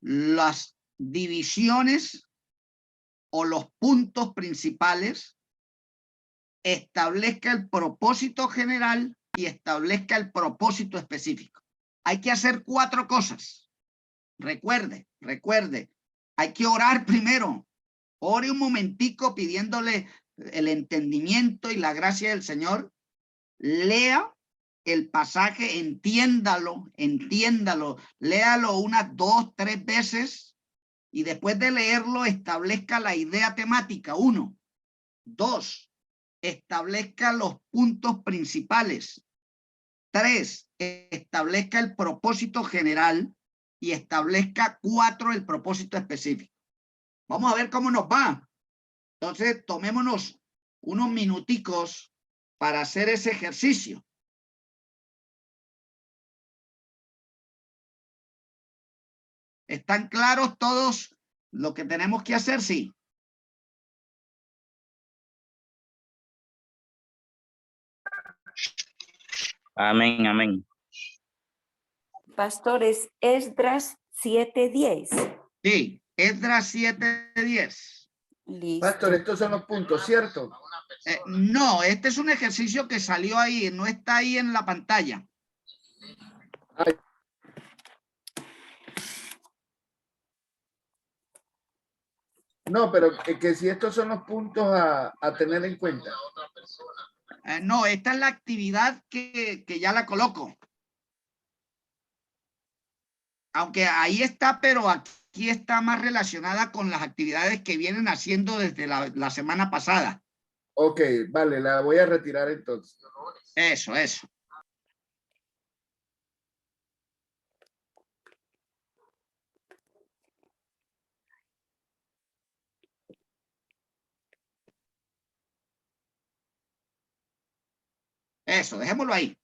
[SPEAKER 3] las divisiones o los puntos principales, establezca el propósito general y establezca el propósito específico. Hay que hacer 4 cosas. Recuerde, hay que orar primero. Ore un momentico pidiéndole el entendimiento y la gracia del Señor. Lea el pasaje, entiéndalo, léalo unas 2, 3 veces y después de leerlo establezca la idea temática. 1, 2, establezca los puntos principales. 3, establezca el propósito general y establezca 4, el propósito específico. Vamos a ver cómo nos va. Entonces, tomémonos unos minuticos para hacer ese ejercicio. ¿Están claros todos lo que tenemos que hacer? Sí.
[SPEAKER 8] Amén, amén.
[SPEAKER 5] Pastores, Esdras 7:10.
[SPEAKER 3] Sí, Esdras 7:10.
[SPEAKER 5] Listo.
[SPEAKER 2] Pastor, estos son los puntos, ¿cierto?
[SPEAKER 3] No, este es un ejercicio que salió ahí, no está ahí en la pantalla.
[SPEAKER 2] No, pero que si estos son los puntos a tener en cuenta.
[SPEAKER 3] No, esta es la actividad que ya la coloco. Aunque ahí está, pero aquí está más relacionada con las actividades que vienen haciendo desde la semana pasada.
[SPEAKER 2] Ok, vale, la voy a retirar entonces.
[SPEAKER 3] Eso. Eso, dejémoslo ahí.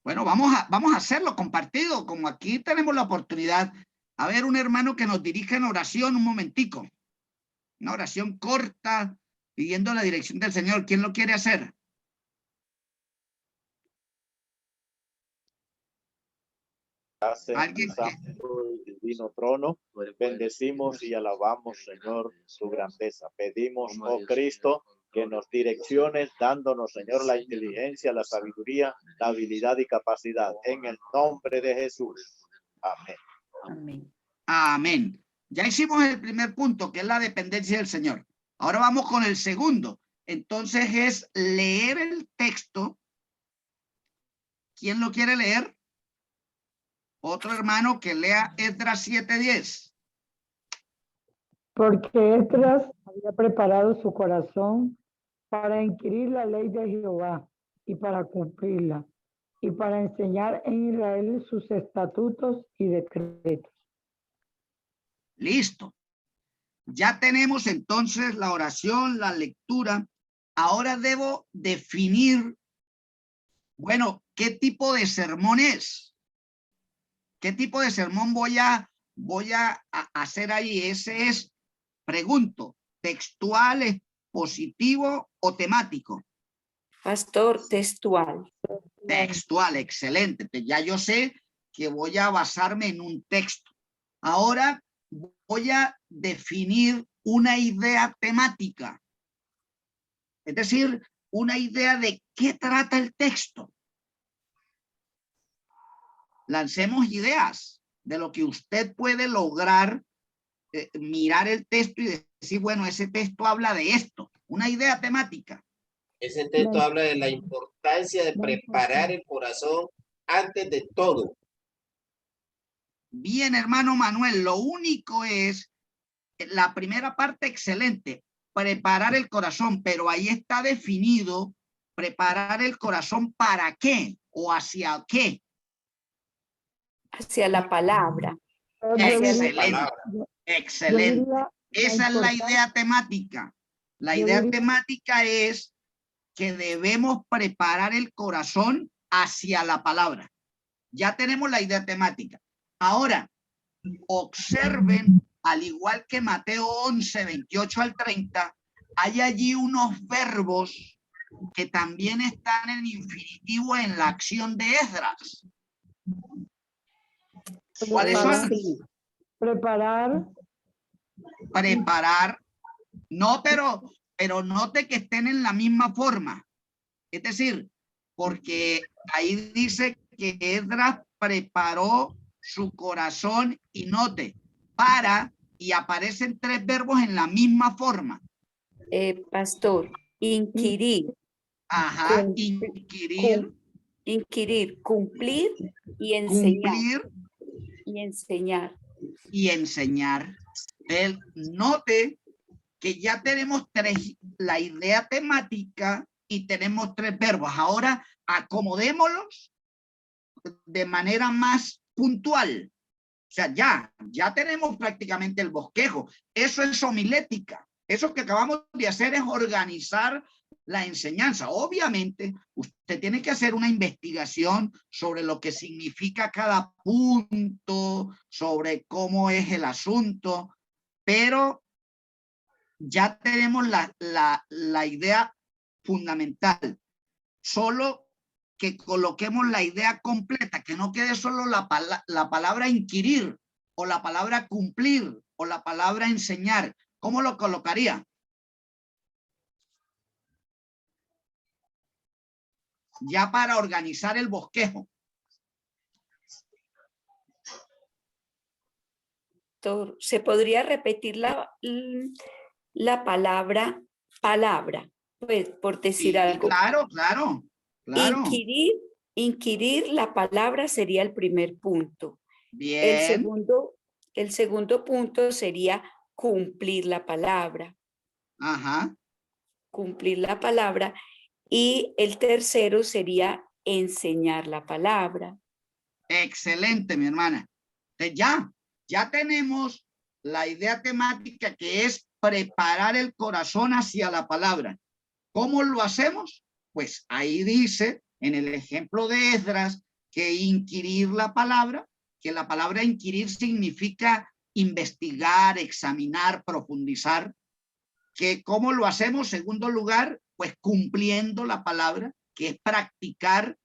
[SPEAKER 3] Bueno, vamos a hacerlo compartido, como aquí tenemos la oportunidad. A ver, un hermano que nos dirija en oración un momentico. Una oración corta, pidiendo la dirección del Señor. ¿Quién lo quiere hacer? Alguien que...
[SPEAKER 9] Divino trono, bendecimos y alabamos, Señor, tu grandeza. Pedimos, oh Cristo, que nos direcciones, dándonos, Señor, la inteligencia, la sabiduría, la habilidad y capacidad. En el nombre de Jesús. Amén.
[SPEAKER 5] Amén.
[SPEAKER 3] Amén. Ya hicimos el primer punto, que es la dependencia del Señor. Ahora vamos con el segundo. Entonces es leer el texto. ¿Quién lo quiere leer? Otro hermano que lea Esdras 7:10.
[SPEAKER 10] Porque Esdras había preparado su corazón para inquirir la ley de Jehová y para cumplirla, y para enseñar en Israel sus estatutos y decretos.
[SPEAKER 3] Listo. Ya tenemos entonces la oración, la lectura. Ahora debo definir, bueno, ¿qué tipo de sermón es? ¿Qué tipo de sermón voy a hacer ahí? Ese es, pregunto, ¿textual, expositivo o temático?
[SPEAKER 5] Pastor, textual.
[SPEAKER 3] Textual, excelente. Pues ya yo sé que voy a basarme en un texto. Ahora voy a definir una idea temática. Es decir, una idea de qué trata el texto. Lancemos ideas de lo que usted puede lograr, mirar el texto y decir, bueno, ese texto habla de esto. Una idea temática.
[SPEAKER 7] Ese texto habla de la importancia de preparar el corazón antes de todo.
[SPEAKER 3] Bien, hermano Manuel, lo único es, la primera parte excelente, preparar el corazón, pero ahí está definido, preparar el corazón ¿para qué? ¿O hacia qué?
[SPEAKER 5] Hacia la palabra.
[SPEAKER 3] Excelente, excelente. Esa es la idea temática. La idea temática es que debemos preparar el corazón hacia la palabra. Ya tenemos la idea temática. Ahora, observen, al igual que Mateo 11, 28 al 30, hay allí unos verbos que también están en infinitivo en la acción de Esdras. ¿Cuáles son?
[SPEAKER 10] Preparar.
[SPEAKER 3] Preparar. No, pero note que estén en la misma forma. Es decir, porque ahí dice que Esdras preparó su corazón y note, para, y aparecen tres verbos en la misma forma.
[SPEAKER 5] Pastor, inquirir.
[SPEAKER 3] Ajá, inquirir.
[SPEAKER 5] Inquirir, cumplir y enseñar.
[SPEAKER 3] Cumplir
[SPEAKER 5] y enseñar.
[SPEAKER 3] Y enseñar. Él note que ya tenemos la idea temática y tenemos tres verbos. Ahora acomodémoslos de manera más puntual. O sea, ya tenemos prácticamente el bosquejo. Eso es homilética. Eso que acabamos de hacer es organizar la enseñanza. Obviamente, usted tiene que hacer una investigación sobre lo que significa cada punto, sobre cómo es el asunto, pero ya tenemos la idea fundamental. Solo que coloquemos la idea completa, que no quede solo la palabra inquirir, o la palabra cumplir, o la palabra enseñar. ¿Cómo lo colocaría? Ya para organizar el bosquejo.
[SPEAKER 5] ¿Se podría repetir la palabra, pues, por decir algo?
[SPEAKER 3] Claro.
[SPEAKER 5] Inquirir la palabra sería el primer punto.
[SPEAKER 3] Bien.
[SPEAKER 5] El segundo punto sería cumplir la palabra.
[SPEAKER 3] Ajá.
[SPEAKER 5] Cumplir la palabra. Y el tercero sería enseñar la palabra.
[SPEAKER 3] Excelente, mi hermana. Entonces ya tenemos la idea temática, que es preparar el corazón hacia la palabra. ¿Cómo lo hacemos? Pues ahí dice, en el ejemplo de Esdras, que inquirir la palabra, que la palabra inquirir significa investigar, examinar, profundizar. Que ¿cómo lo hacemos? Segundo lugar, pues cumpliendo la palabra, que es practicar,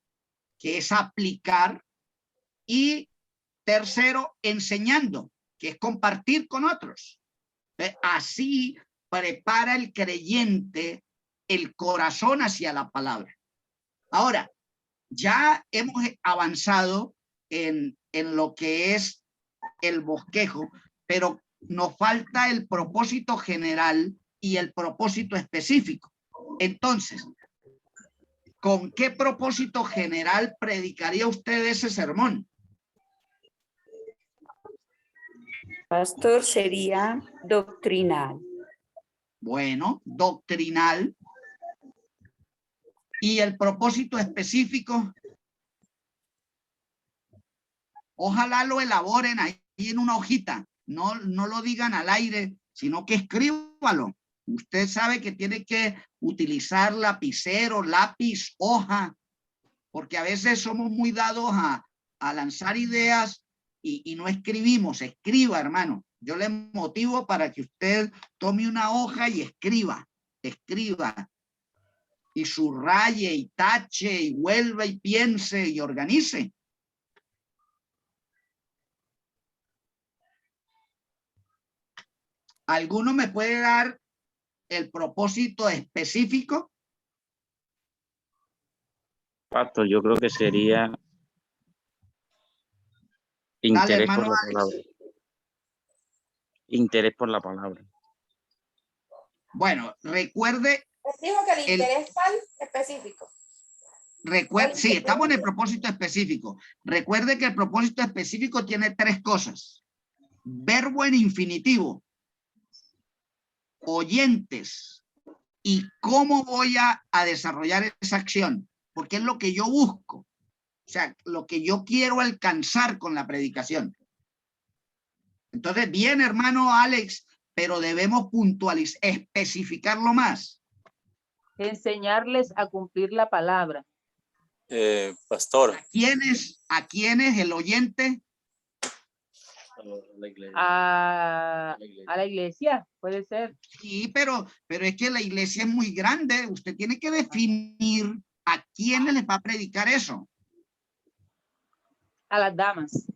[SPEAKER 3] que es aplicar. Y tercero, enseñando, que es compartir con otros. Así prepara el creyente el corazón hacia la palabra. Ahora, ya hemos avanzado en lo que es el bosquejo, pero nos falta el propósito general y el propósito específico. Entonces, ¿con qué propósito general predicaría usted ese sermón?
[SPEAKER 5] Pastor, sería doctrinal.
[SPEAKER 3] Bueno, doctrinal. Y el propósito específico, ojalá lo elaboren ahí en una hojita, no lo digan al aire, sino que escríbalo. Usted sabe que tiene que utilizar lapicero, lápiz, hoja, porque a veces somos muy dados a lanzar ideas y no escribimos. Escriba, hermano. Yo le motivo para que usted tome una hoja y escriba, y subraye y tache y vuelva y piense y organice. ¿Alguno me puede dar el propósito específico?
[SPEAKER 8] Pastor, yo creo que sería interés por
[SPEAKER 3] hermano
[SPEAKER 8] la
[SPEAKER 3] Alex.
[SPEAKER 8] palabra. Interés por la palabra.
[SPEAKER 3] Bueno, recuerde.
[SPEAKER 11] Dijo que el interés específico.
[SPEAKER 3] Sí, estamos en el propósito específico. Recuerde que el propósito específico tiene 3 cosas. Verbo en infinitivo, oyentes, y cómo voy a desarrollar esa acción, porque es lo que yo busco, o sea, lo que yo quiero alcanzar con la predicación. Entonces, bien, hermano Alex, pero debemos puntualizar, especificarlo más.
[SPEAKER 4] Enseñarles a cumplir la palabra.
[SPEAKER 6] Pastor.
[SPEAKER 3] ¿A quiénes el oyente?
[SPEAKER 4] A la iglesia, puede ser.
[SPEAKER 3] Sí, pero es que la iglesia es muy grande. Usted tiene que definir a quiénes les va a predicar eso.
[SPEAKER 4] A las damas.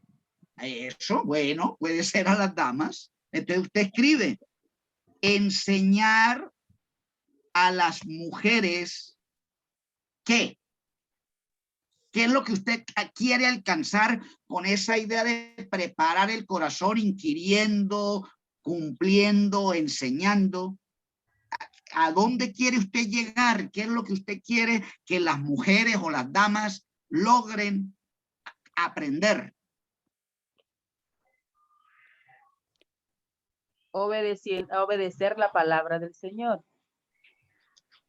[SPEAKER 3] Eso, bueno, puede ser a las damas. Entonces usted escribe, enseñar a las mujeres ¿qué? ¿Qué es lo que usted quiere alcanzar con esa idea de preparar el corazón, inquiriendo, cumpliendo, enseñando? ¿A dónde quiere usted llegar? ¿Qué es lo que usted quiere que las mujeres o las damas logren aprender?
[SPEAKER 4] Obedecer la palabra del Señor.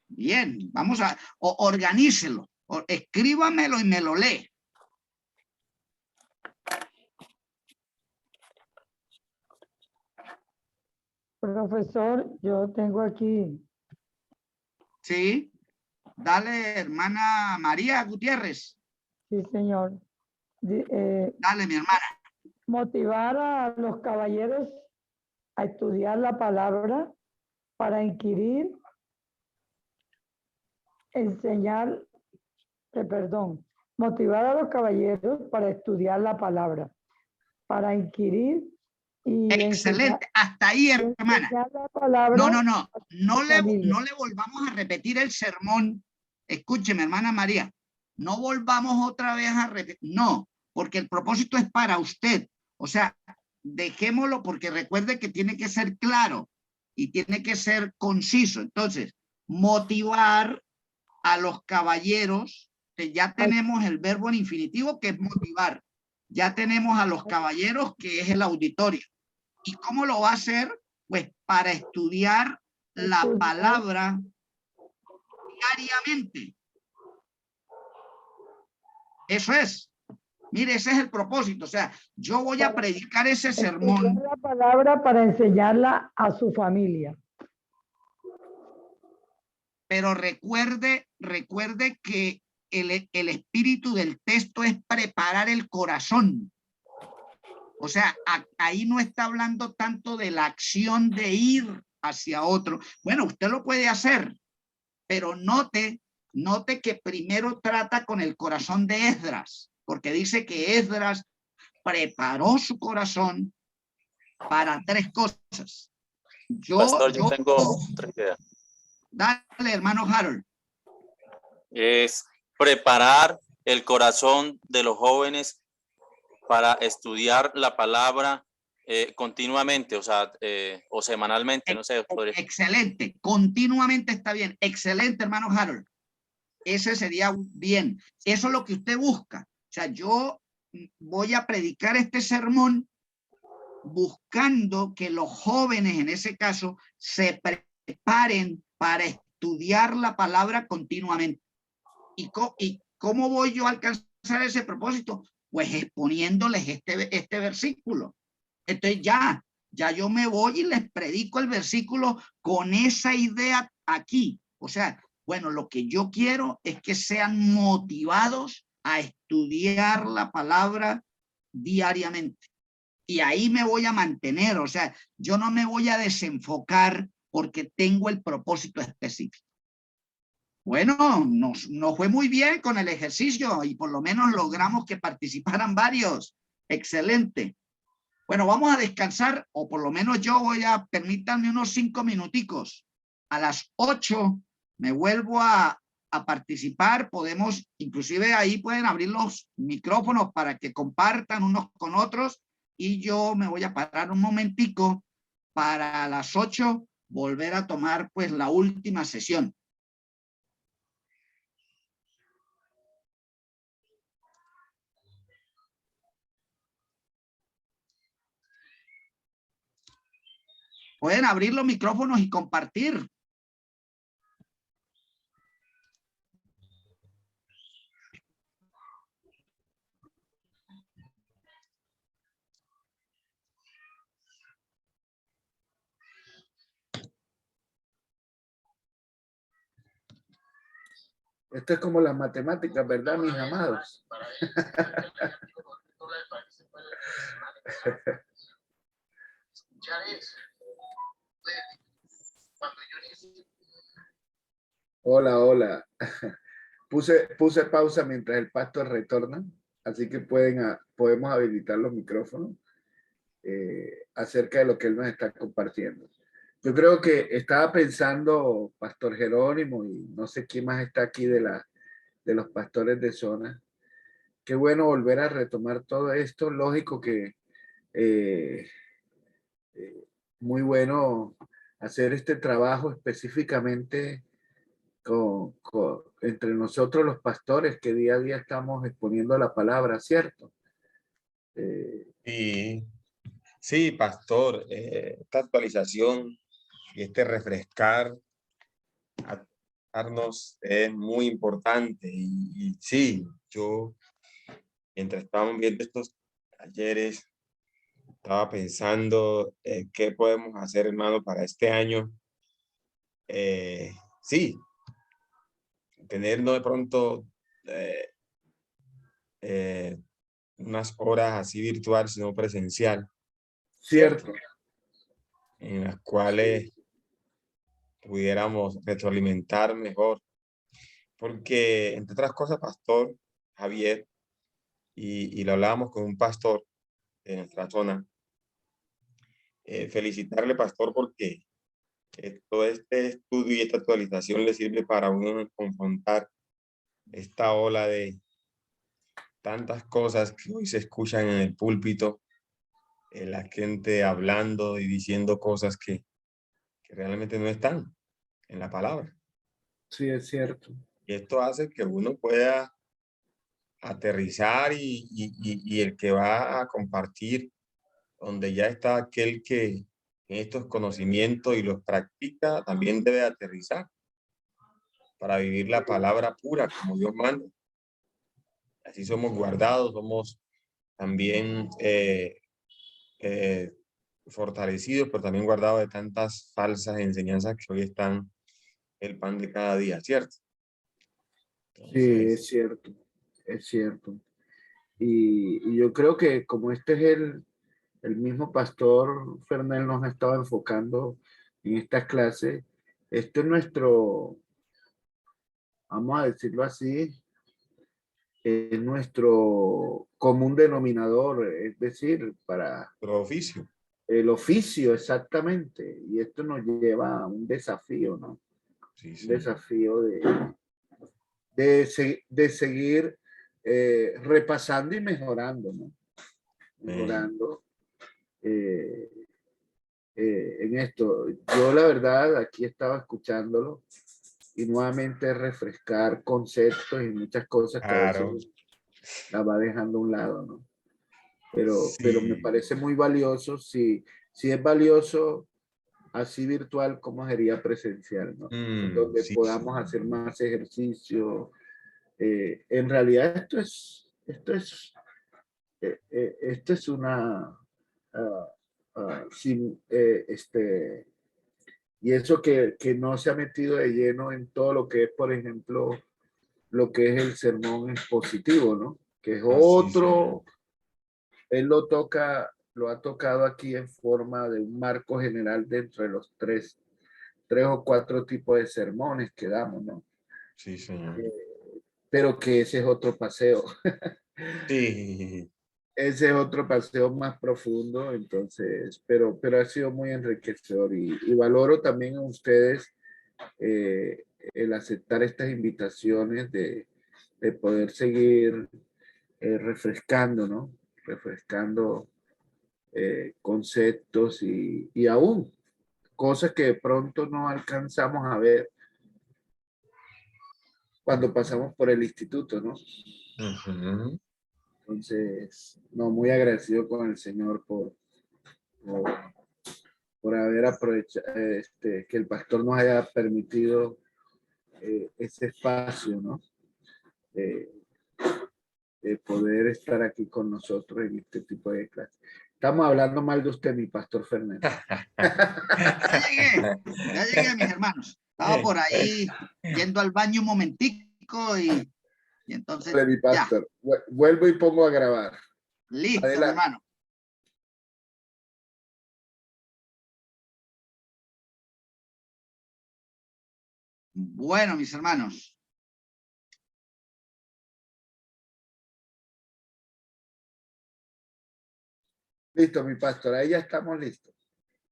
[SPEAKER 3] Bien, vamos a organícelo. Escríbamelo y me lo lee.
[SPEAKER 10] Profesor, yo tengo aquí.
[SPEAKER 3] Sí. Dale, hermana María Gutiérrez.
[SPEAKER 10] Sí, señor.
[SPEAKER 3] Dale, mi hermana.
[SPEAKER 10] Motivar a los caballeros a estudiar la palabra para inquirir, motivar a los caballeros para estudiar la palabra, para inquirir y
[SPEAKER 3] excelente, hasta ahí, hermana. No le volvamos a repetir el sermón. Escúcheme, hermana María, no volvamos otra vez a repetir, no, porque el propósito es para usted. O sea, dejémoslo, porque recuerde que tiene que ser claro y tiene que ser conciso. Entonces, motivar a los caballeros, que ya tenemos el verbo en infinitivo, que es motivar. Ya tenemos a los caballeros, que es el auditorio. ¿Y cómo lo va a hacer? Pues para estudiar la palabra diariamente. Eso es. Mire, ese es el propósito. O sea, yo voy a predicar ese sermón.
[SPEAKER 10] La palabra para enseñarla a su familia.
[SPEAKER 3] Pero recuerde que el espíritu del texto es preparar el corazón. O sea, ahí no está hablando tanto de la acción de ir hacia otro. Bueno, usted lo puede hacer, pero note que primero trata con el corazón de Esdras, porque dice que Esdras preparó su corazón para 3 cosas.
[SPEAKER 6] Pastor, yo tengo otra idea.
[SPEAKER 3] Dale, hermano Harold.
[SPEAKER 6] Es preparar el corazón de los jóvenes para estudiar la palabra continuamente, o sea, o semanalmente, no sé.
[SPEAKER 3] Excelente, continuamente está bien. Excelente, hermano Harold. Ese sería bien. Eso es lo que usted busca. O sea, yo voy a predicar este sermón buscando que los jóvenes, en ese caso, se preparen para estudiar la palabra continuamente. ¿Y cómo voy yo a alcanzar ese propósito? Pues exponiéndoles este versículo. Entonces ya yo me voy y les predico el versículo con esa idea aquí. O sea, bueno, lo que yo quiero es que sean motivados a estudiar la palabra diariamente. Y ahí me voy a mantener. O sea, yo no me voy a desenfocar porque tengo el propósito específico. Bueno, nos fue muy bien con el ejercicio y por lo menos logramos que participaran varios. Excelente. Bueno, vamos a descansar, o por lo menos yo permítanme unos 5 minuticos. A las 8 me vuelvo a participar. Podemos, inclusive ahí pueden abrir los micrófonos para que compartan unos con otros, y yo me voy a parar un momentico para a las 8 volver a tomar pues la última sesión. Pueden abrir los micrófonos y compartir.
[SPEAKER 2] Esto es como las matemáticas, ¿verdad, mis amados? Hola, hola. Puse pausa mientras el pastor retorna, así que podemos habilitar los micrófonos acerca de lo que él nos está compartiendo. Yo creo que estaba pensando, Pastor Jerónimo, y no sé quién más está aquí de los pastores de zona. Qué bueno volver a retomar todo esto. Lógico que muy bueno hacer este trabajo específicamente entre nosotros los pastores que día a día estamos exponiendo la palabra, ¿cierto?
[SPEAKER 1] Sí, pastor, esta actualización y este refrescar a darnos es muy importante. Y sí, yo, mientras estábamos viendo estos talleres, estaba pensando qué podemos hacer, hermano, para este año. Sí, tener no de pronto unas horas así virtual, sino presencial.
[SPEAKER 2] Cierto.
[SPEAKER 1] En las cuales pudiéramos retroalimentar mejor. Porque, entre otras cosas, Pastor Javier, y lo hablábamos con un pastor de nuestra zona, felicitarle, pastor, porque todo este estudio y esta actualización le sirve para uno confrontar esta ola de tantas cosas que hoy se escuchan en el púlpito, la gente hablando y diciendo cosas que realmente no están en la palabra.
[SPEAKER 2] Sí, es cierto.
[SPEAKER 1] Y esto hace que uno pueda aterrizar y el que va a compartir, donde ya está aquel que en estos conocimientos y los practica, también debe aterrizar para vivir la palabra pura como Dios manda. Así somos guardados, somos también fortalecidos, pero también guardados de tantas falsas enseñanzas que hoy están el pan de cada día, ¿cierto? Entonces,
[SPEAKER 2] sí, es cierto, es cierto. Y yo creo que como este es el mismo pastor Fernel nos ha estado enfocando en estas clases, este es nuestro, vamos a decirlo así, es nuestro común denominador, es decir, para
[SPEAKER 1] nuestro oficio.
[SPEAKER 2] el oficio exactamente. Y esto nos lleva a un desafío, ¿no?
[SPEAKER 1] Sí, sí.
[SPEAKER 2] Un desafío de seguir repasando y mejorando, ¿no? Mejorando en esto. Yo la verdad aquí estaba escuchándolo y nuevamente refrescar conceptos y muchas cosas que a veces la va dejando a un lado, ¿no? Pero me parece muy valioso. Si es valioso así virtual, ¿cómo sería presencial, ¿no? Donde podamos hacer más ejercicio, En realidad esto es una, y eso que no se ha metido de lleno en todo lo que es, por ejemplo, lo que es el sermón expositivo, ¿no? Que es otro, él lo ha tocado aquí en forma de un marco general dentro de los tres o cuatro tipos de sermones que damos, ¿no?
[SPEAKER 1] Sí, señor.
[SPEAKER 2] Pero que ese es otro paseo.
[SPEAKER 1] Sí.
[SPEAKER 2] Ese es otro paseo más profundo, entonces, pero ha sido muy enriquecedor y valoro también en ustedes el aceptar estas invitaciones de poder seguir refrescando, ¿no? Refrescando conceptos y aún cosas que de pronto no alcanzamos a ver cuando pasamos por el instituto, ¿no?
[SPEAKER 1] Ujú.
[SPEAKER 2] Entonces, no, muy agradecido con el Señor por haber aprovechado, que el pastor nos haya permitido ese espacio, ¿no? De poder estar aquí con nosotros en este tipo de clases. Estamos hablando mal de usted, mi pastor Fernando.
[SPEAKER 3] Ya llegué, mis hermanos. Estaba por ahí yendo al baño un momentico y entonces
[SPEAKER 2] Dale, mi
[SPEAKER 3] ya.
[SPEAKER 2] pastor. Vuelvo y pongo a grabar.
[SPEAKER 3] Listo, mi
[SPEAKER 2] Adelante.
[SPEAKER 3] hermano. Bueno, mis hermanos.
[SPEAKER 2] Listo, mi pastor. Ahí ya estamos listos.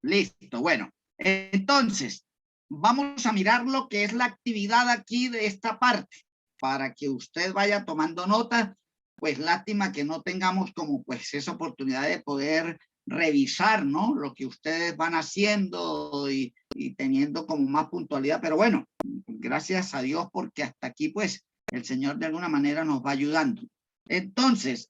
[SPEAKER 3] Listo, bueno. Entonces, vamos a mirar lo que es la actividad aquí de esta parte, para que usted vaya tomando nota. Pues lástima que no tengamos como pues esa oportunidad de poder revisar, ¿no? Lo que ustedes van haciendo y teniendo como más puntualidad, pero bueno, gracias a Dios porque hasta aquí pues el Señor de alguna manera nos va ayudando. Entonces,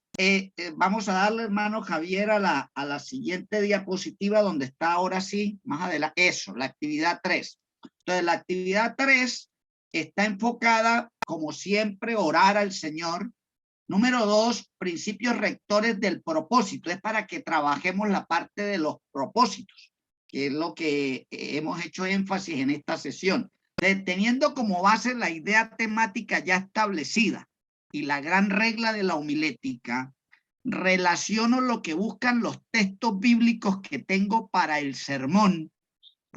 [SPEAKER 3] vamos a darle, hermano Javier, a la siguiente diapositiva donde está ahora sí, más adelante, eso, la actividad 3. Entonces, la actividad 3 está enfocada, como siempre, orar al Señor. Número 2, principios rectores del propósito. Es para que trabajemos la parte de los propósitos, que es lo que hemos hecho énfasis en esta sesión. Teniendo como base la idea temática ya establecida y la gran regla de la homilética, relaciono lo que buscan los textos bíblicos que tengo para el sermón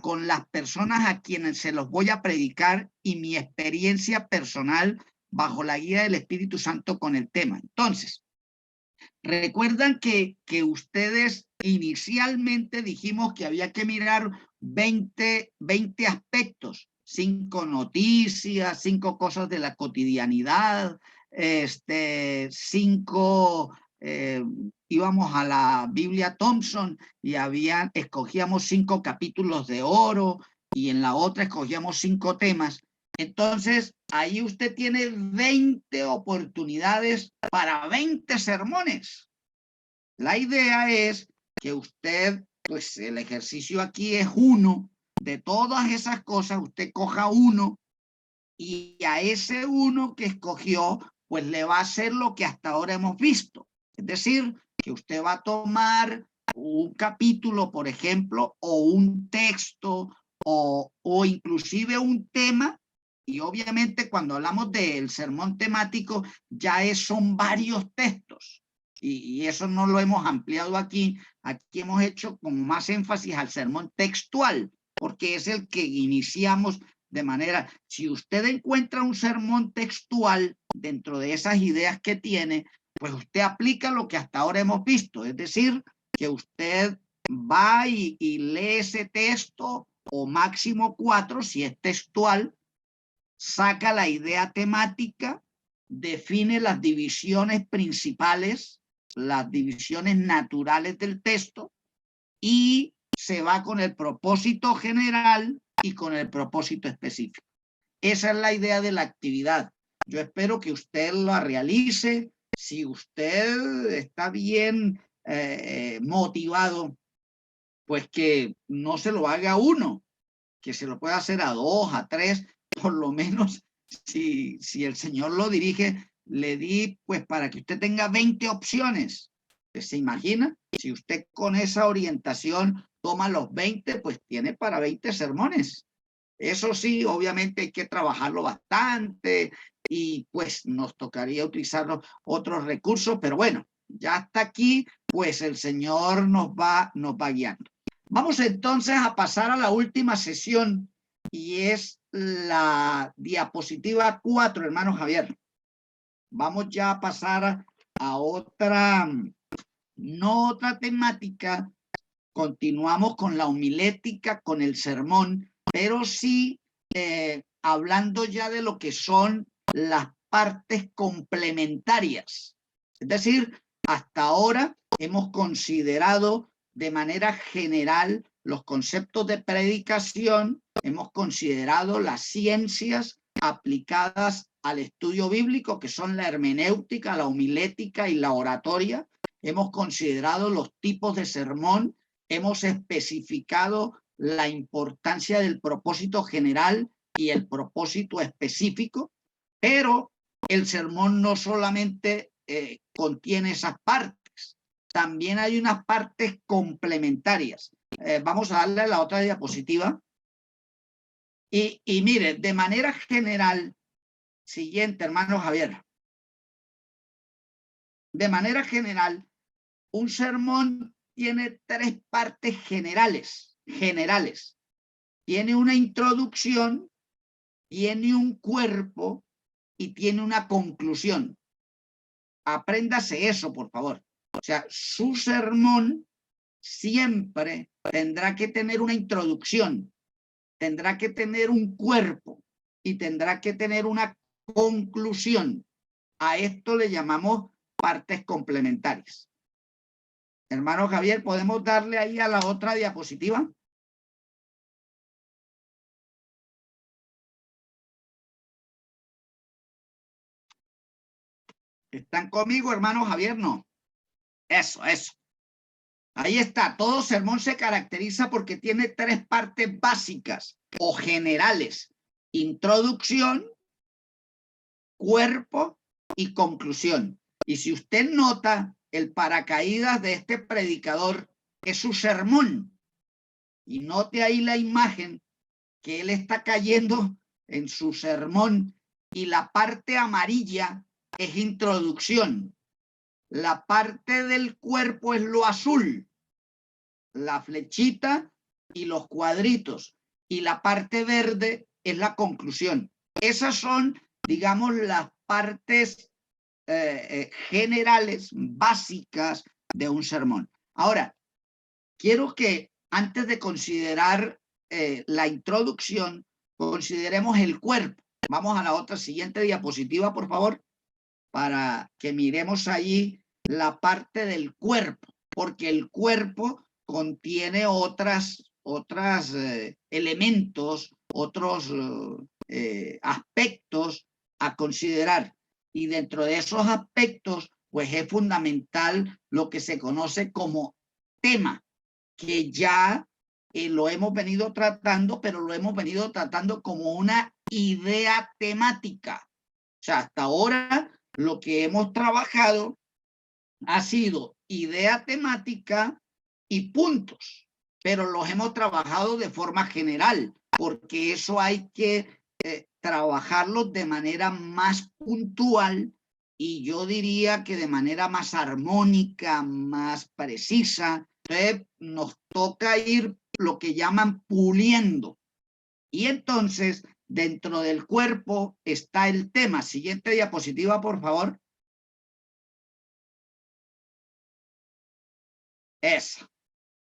[SPEAKER 3] con las personas a quienes se los voy a predicar y mi experiencia personal bajo la guía del Espíritu Santo con el tema. Entonces, recuerdan que ustedes inicialmente dijimos que había que mirar 20 aspectos, 5 noticias, 5 cosas de la cotidianidad, 5, íbamos a la Biblia Thompson y escogíamos 5 capítulos de oro y en la otra escogíamos 5 temas. Entonces, ahí usted tiene 20 oportunidades para 20 sermones. La idea es que usted, pues el ejercicio aquí es uno. De todas esas cosas, usted coja uno y a ese uno que escogió, pues le va a hacer lo que hasta ahora hemos visto. Es decir, que usted va a tomar un capítulo, por ejemplo, o un texto o inclusive un tema. Y obviamente cuando hablamos del sermón temático, ya son varios textos. Y eso no lo hemos ampliado aquí. Aquí hemos hecho como más énfasis al sermón textual, porque es el que iniciamos de manera, si usted encuentra un sermón textual dentro de esas ideas que tiene, pues usted aplica lo que hasta ahora hemos visto. Es decir, que usted va y lee ese texto o máximo 4, si es textual, saca la idea temática, define las divisiones principales, las divisiones naturales del texto y se va con el propósito general y con el propósito específico. Esa es la idea de la actividad. Yo espero que usted lo realice. Si usted está bien motivado, pues que no se lo haga a uno, que se lo pueda hacer a 2, a 3, por lo menos si el Señor lo dirige, le di pues para que usted tenga 20 opciones. ¿Se imagina? Si usted con esa orientación toma los 20, pues tiene para 20 sermones. Eso sí, obviamente hay que trabajarlo bastante y pues nos tocaría utilizar otros recursos, pero bueno, ya hasta aquí, pues el Señor nos va guiando. Vamos entonces a pasar a la última sesión y es la diapositiva 4, hermano Javier. Vamos ya a pasar a otra, no otra temática. Continuamos con la homilética, con el sermón, pero sí hablando ya de lo que son las partes complementarias. Es decir, hasta ahora hemos considerado de manera general los conceptos de predicación, hemos considerado las ciencias aplicadas al estudio bíblico, que son la hermenéutica, la homilética y la oratoria. Hemos considerado los tipos de sermón, hemos especificado la importancia del propósito general y el propósito específico, pero el sermón no solamente contiene esas partes, también hay unas partes complementarias. Vamos a darle a la otra diapositiva. Y mire, de manera general, siguiente, hermano Javier. De manera general, un sermón tiene 3 partes generales. Tiene una introducción, tiene un cuerpo y tiene una conclusión. Apréndase eso, por favor. O sea, su sermón siempre tendrá que tener una introducción, tendrá que tener un cuerpo y tendrá que tener una conclusión. A esto le llamamos partes complementarias. Hermano Javier, ¿podemos darle ahí a la otra diapositiva? ¿Están conmigo, hermano Javier? No. Eso. Ahí está. Todo sermón se caracteriza porque tiene 3 partes básicas o generales. Introducción, cuerpo y conclusión. Y si usted nota, el paracaídas de este predicador es su sermón. Y note ahí la imagen que él está cayendo en su sermón y la parte amarilla es introducción. La parte del cuerpo es lo azul, la flechita y los cuadritos, y la parte verde es la conclusión. Esas son, digamos, las partes generales, básicas de un sermón. Ahora, quiero que antes de considerar la introducción, consideremos el cuerpo. Vamos a la otra siguiente diapositiva, por favor, para que miremos allí la parte del cuerpo, porque el cuerpo contiene otros elementos, otros aspectos a considerar. Y dentro de esos aspectos, pues es fundamental lo que se conoce como tema, que ya lo hemos venido tratando, pero lo hemos venido tratando como una idea temática. O sea, hasta ahora lo que hemos trabajado ha sido idea temática y puntos, pero los hemos trabajado de forma general, porque eso hay que trabajarlo de manera más puntual y yo diría que de manera más armónica, más precisa. Entonces nos toca ir lo que llaman puliendo. Y entonces dentro del cuerpo está el tema. Siguiente diapositiva, por favor. Esa.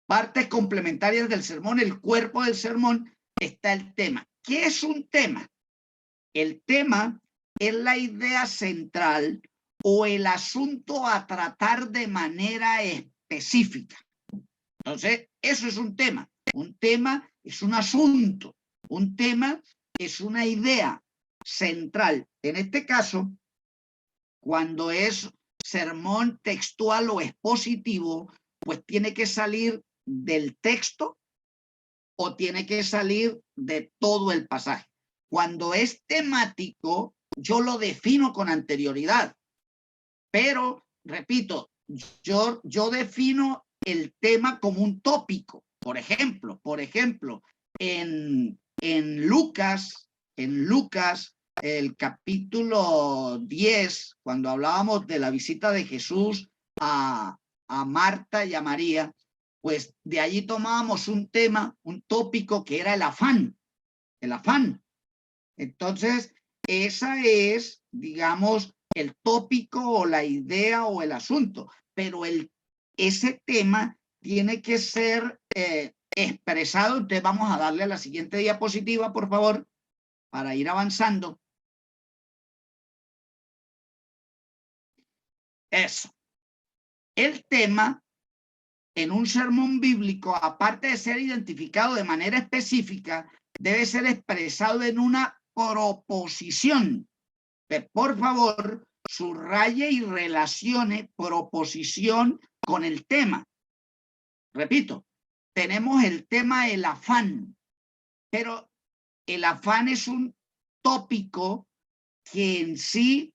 [SPEAKER 3] Partes complementarias del sermón, el cuerpo del sermón, está el tema. ¿Qué es un tema? El tema es la idea central o el asunto a tratar de manera específica. Entonces, eso es un tema. Un tema es un asunto. Un tema es una idea central. En este caso, cuando es sermón textual o expositivo, pues tiene que salir del texto o tiene que salir de todo el pasaje. Cuando es temático, yo lo defino con anterioridad. Pero, repito, yo defino el tema como un tópico. Por ejemplo, en Lucas, el capítulo 10, cuando hablábamos de la visita de Jesús a Marta y a María, pues de allí tomábamos un tema, un tópico que era el afán. Entonces, esa es, digamos, el tópico o la idea o el asunto, pero ese tema tiene que ser expresado. Entonces vamos a darle a la siguiente diapositiva, por favor, para ir avanzando. Eso. El tema en un sermón bíblico, aparte de ser identificado de manera específica, debe ser expresado en una proposición. Por favor, subraye y relacione proposición con el tema. Repito, tenemos el tema el afán, pero el afán es un tópico que en sí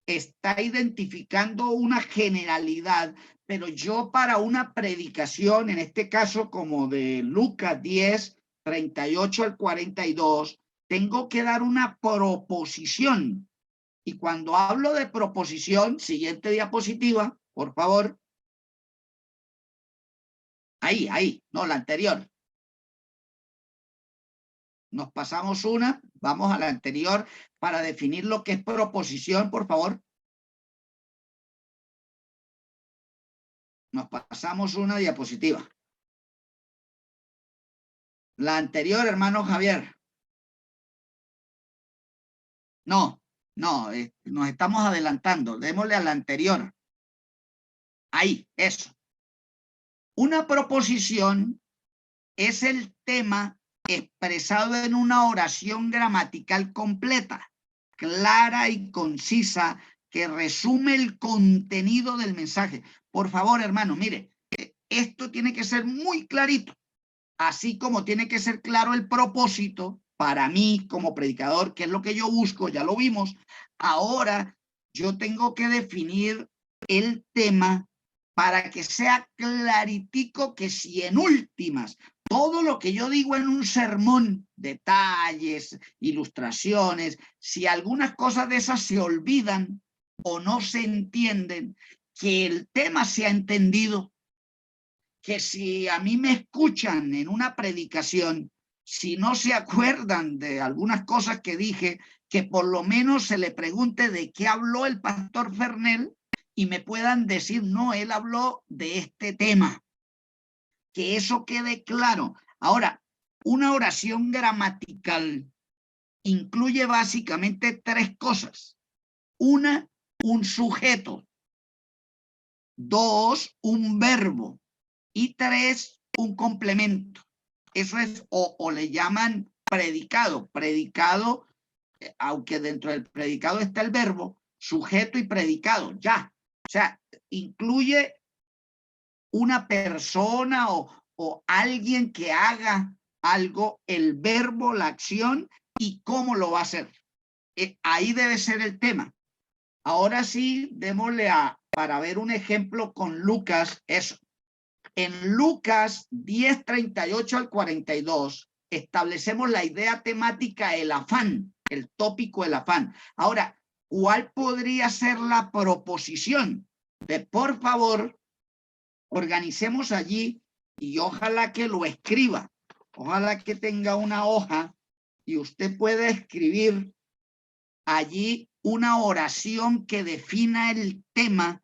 [SPEAKER 3] está identificando una generalidad, pero yo para una predicación, en este caso como de Lucas 10, 38 al 42, tengo que dar una proposición. Y cuando hablo de proposición, siguiente diapositiva, por favor. Ahí, no, la anterior. Nos pasamos una, vamos a la anterior para definir lo que es proposición, por favor. Nos pasamos una diapositiva. La anterior, hermano Javier. No, nos estamos adelantando. Démosle a la anterior. Ahí, eso. Una proposición es el tema expresado en una oración gramatical completa, clara y concisa, que resume el contenido del mensaje. Por favor, hermano, mire, esto tiene que ser muy clarito, así como tiene que ser claro el propósito para mí como predicador, que es lo que yo busco, ya lo vimos. Ahora yo tengo que definir el tema para que sea claritico, que si en últimas todo lo que yo digo en un sermón, detalles, ilustraciones, si algunas cosas de esas se olvidan o no se entienden, que el tema sea entendido, que si a mí me escuchan en una predicación, si no se acuerdan de algunas cosas que dije, que por lo menos se le pregunte de qué habló el pastor Fernel y me puedan decir, no, él habló de este tema. Que eso quede claro. Ahora, una oración gramatical incluye básicamente tres cosas. Una, un sujeto. Dos, un verbo. Y tres, un complemento. Eso es, o le llaman predicado. Predicado, aunque dentro del predicado está el verbo, sujeto y predicado, ya. O sea, incluye una persona o alguien que haga algo, el verbo, la acción y cómo lo va a hacer. Ahí debe ser el tema. Ahora sí, démosle para ver un ejemplo con Lucas, eso. En Lucas 10, 38 al 42, establecemos la idea temática, el afán, el tópico, el afán. Ahora, ¿cuál podría ser la proposición? Por favor, organicemos allí y ojalá que lo escriba. Ojalá que tenga una hoja y usted pueda escribir allí una oración que defina el tema,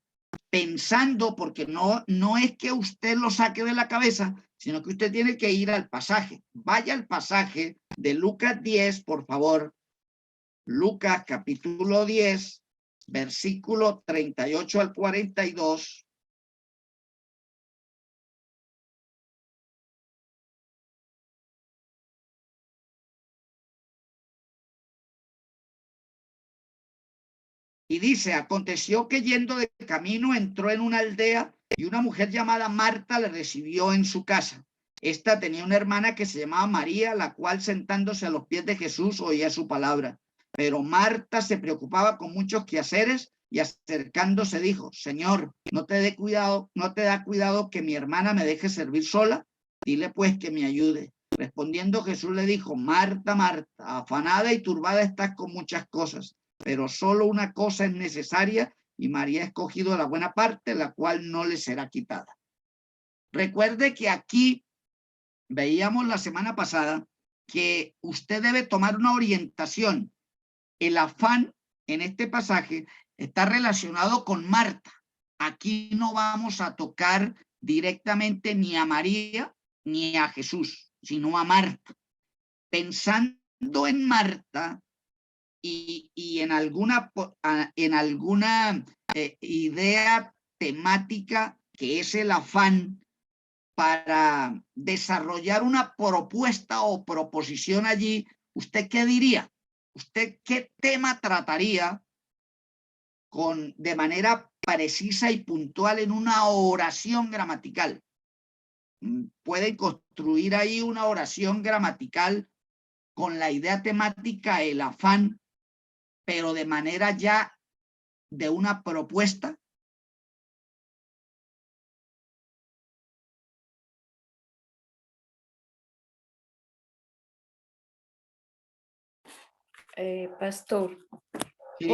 [SPEAKER 3] pensando, porque no es que usted lo saque de la cabeza, sino que usted tiene que ir al pasaje. Vaya al pasaje de Lucas 10, por favor. Lucas capítulo 10, versículo 38 al 42. Y dice, aconteció que yendo de camino entró en una aldea y una mujer llamada Marta le recibió en su casa. Esta tenía una hermana que se llamaba María, la cual sentándose a los pies de Jesús oía su palabra. Pero Marta se preocupaba con muchos quehaceres y acercándose dijo, Señor, no te da cuidado que mi hermana me deje servir sola. Dile pues que me ayude. Respondiendo Jesús le dijo, Marta, Marta, afanada y turbada estás con muchas cosas, pero solo una cosa es necesaria y María ha escogido la buena parte, la cual no le será quitada. Recuerde que aquí veíamos la semana pasada que usted debe tomar una orientación. El afán en este pasaje está relacionado con Marta. Aquí no vamos a tocar directamente ni a María ni a Jesús, sino a Marta. Pensando en Marta y en alguna idea temática que es el afán para desarrollar una propuesta o proposición allí, ¿usted qué diría? ¿Usted qué tema trataría de manera precisa y puntual en una oración gramatical? Pueden construir ahí una oración gramatical con la idea temática, el afán, pero de manera ya de una propuesta.
[SPEAKER 5] Pastor,
[SPEAKER 3] Sí.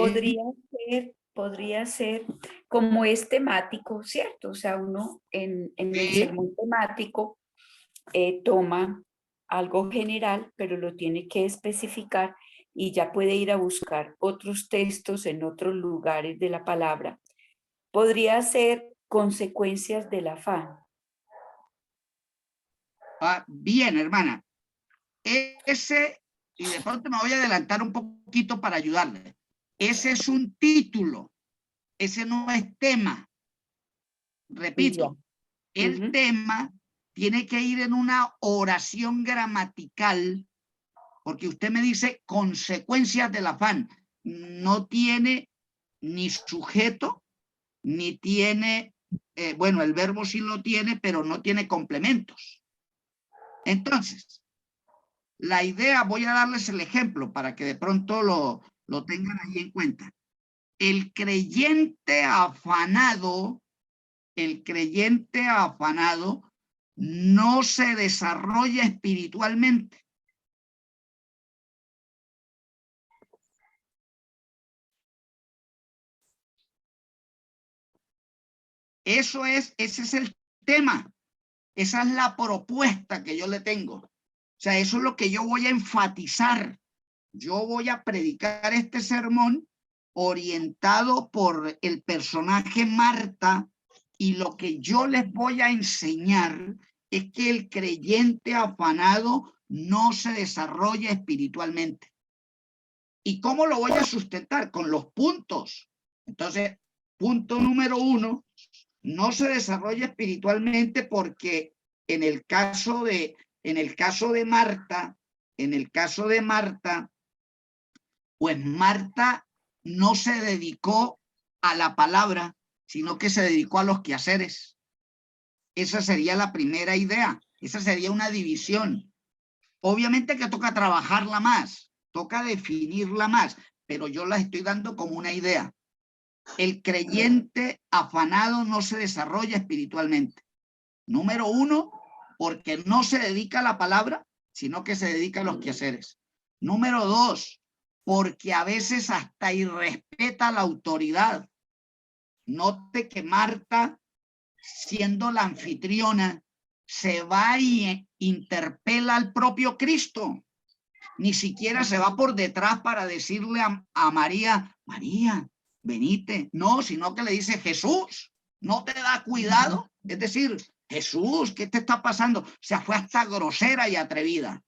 [SPEAKER 5] podría ser como es temático, ¿cierto? O sea, uno en el sermón temático toma algo general, pero lo tiene que especificar y ya puede ir a buscar otros textos en otros lugares de la palabra. Podría ser consecuencias del afán.
[SPEAKER 3] Bien, hermana. Y de pronto me voy a adelantar un poquito para ayudarle. Ese es un título, ese no es tema. Repito, el tema tiene que ir en una oración gramatical, porque usted me dice consecuencias del afán. No tiene ni sujeto, ni tiene, bueno, el verbo sí lo tiene, pero no tiene complementos. Entonces, la idea, voy a darles el ejemplo para que de pronto lo tengan ahí en cuenta. El creyente afanado no se desarrolla espiritualmente. Ese es el tema. Esa es la propuesta que yo le tengo. O sea, eso es lo que yo voy a enfatizar. Yo voy a predicar este sermón orientado por el personaje Marta, y lo que yo les voy a enseñar es que el creyente afanado no se desarrolla espiritualmente. ¿Y cómo lo voy a sustentar? Con los puntos. Entonces, punto número 1, no se desarrolla espiritualmente porque en el caso de Marta, pues Marta no se dedicó a la palabra, sino que se dedicó a los quehaceres. Esa sería la primera idea. Esa sería una división. Obviamente que toca trabajarla más, toca definirla más, pero yo la estoy dando como una idea. El creyente afanado no se desarrolla espiritualmente. Número 1, porque no se dedica a la palabra, sino que se dedica a los quehaceres. Número 2, porque a veces hasta irrespeta la autoridad. Note que Marta, siendo la anfitriona, se va y interpela al propio Cristo. Ni siquiera se va por detrás para decirle a María, María, venite. No, sino que le dice, Jesús, ¿no te da cuidado? Es decir, Jesús, ¿qué te está pasando? O sea, fue hasta grosera y atrevida.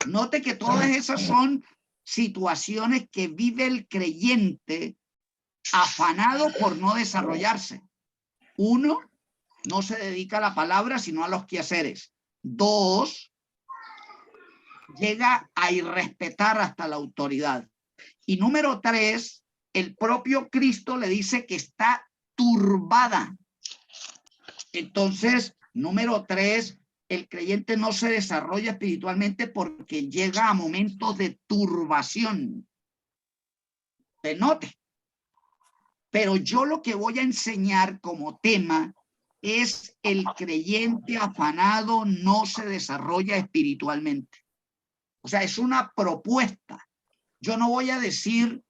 [SPEAKER 3] Note que todas esas son situaciones que vive el creyente afanado por no desarrollarse. 1, no se dedica a la palabra, sino a los quehaceres. 2, llega a irrespetar hasta la autoridad. Y número 3, el propio Cristo le dice que está turbada. Entonces, número 3, el creyente no se desarrolla espiritualmente porque llega a momentos de turbación. Se note. Pero yo lo que voy a enseñar como tema es el creyente afanado no se desarrolla espiritualmente. O sea, es una propuesta. Yo no voy a decir,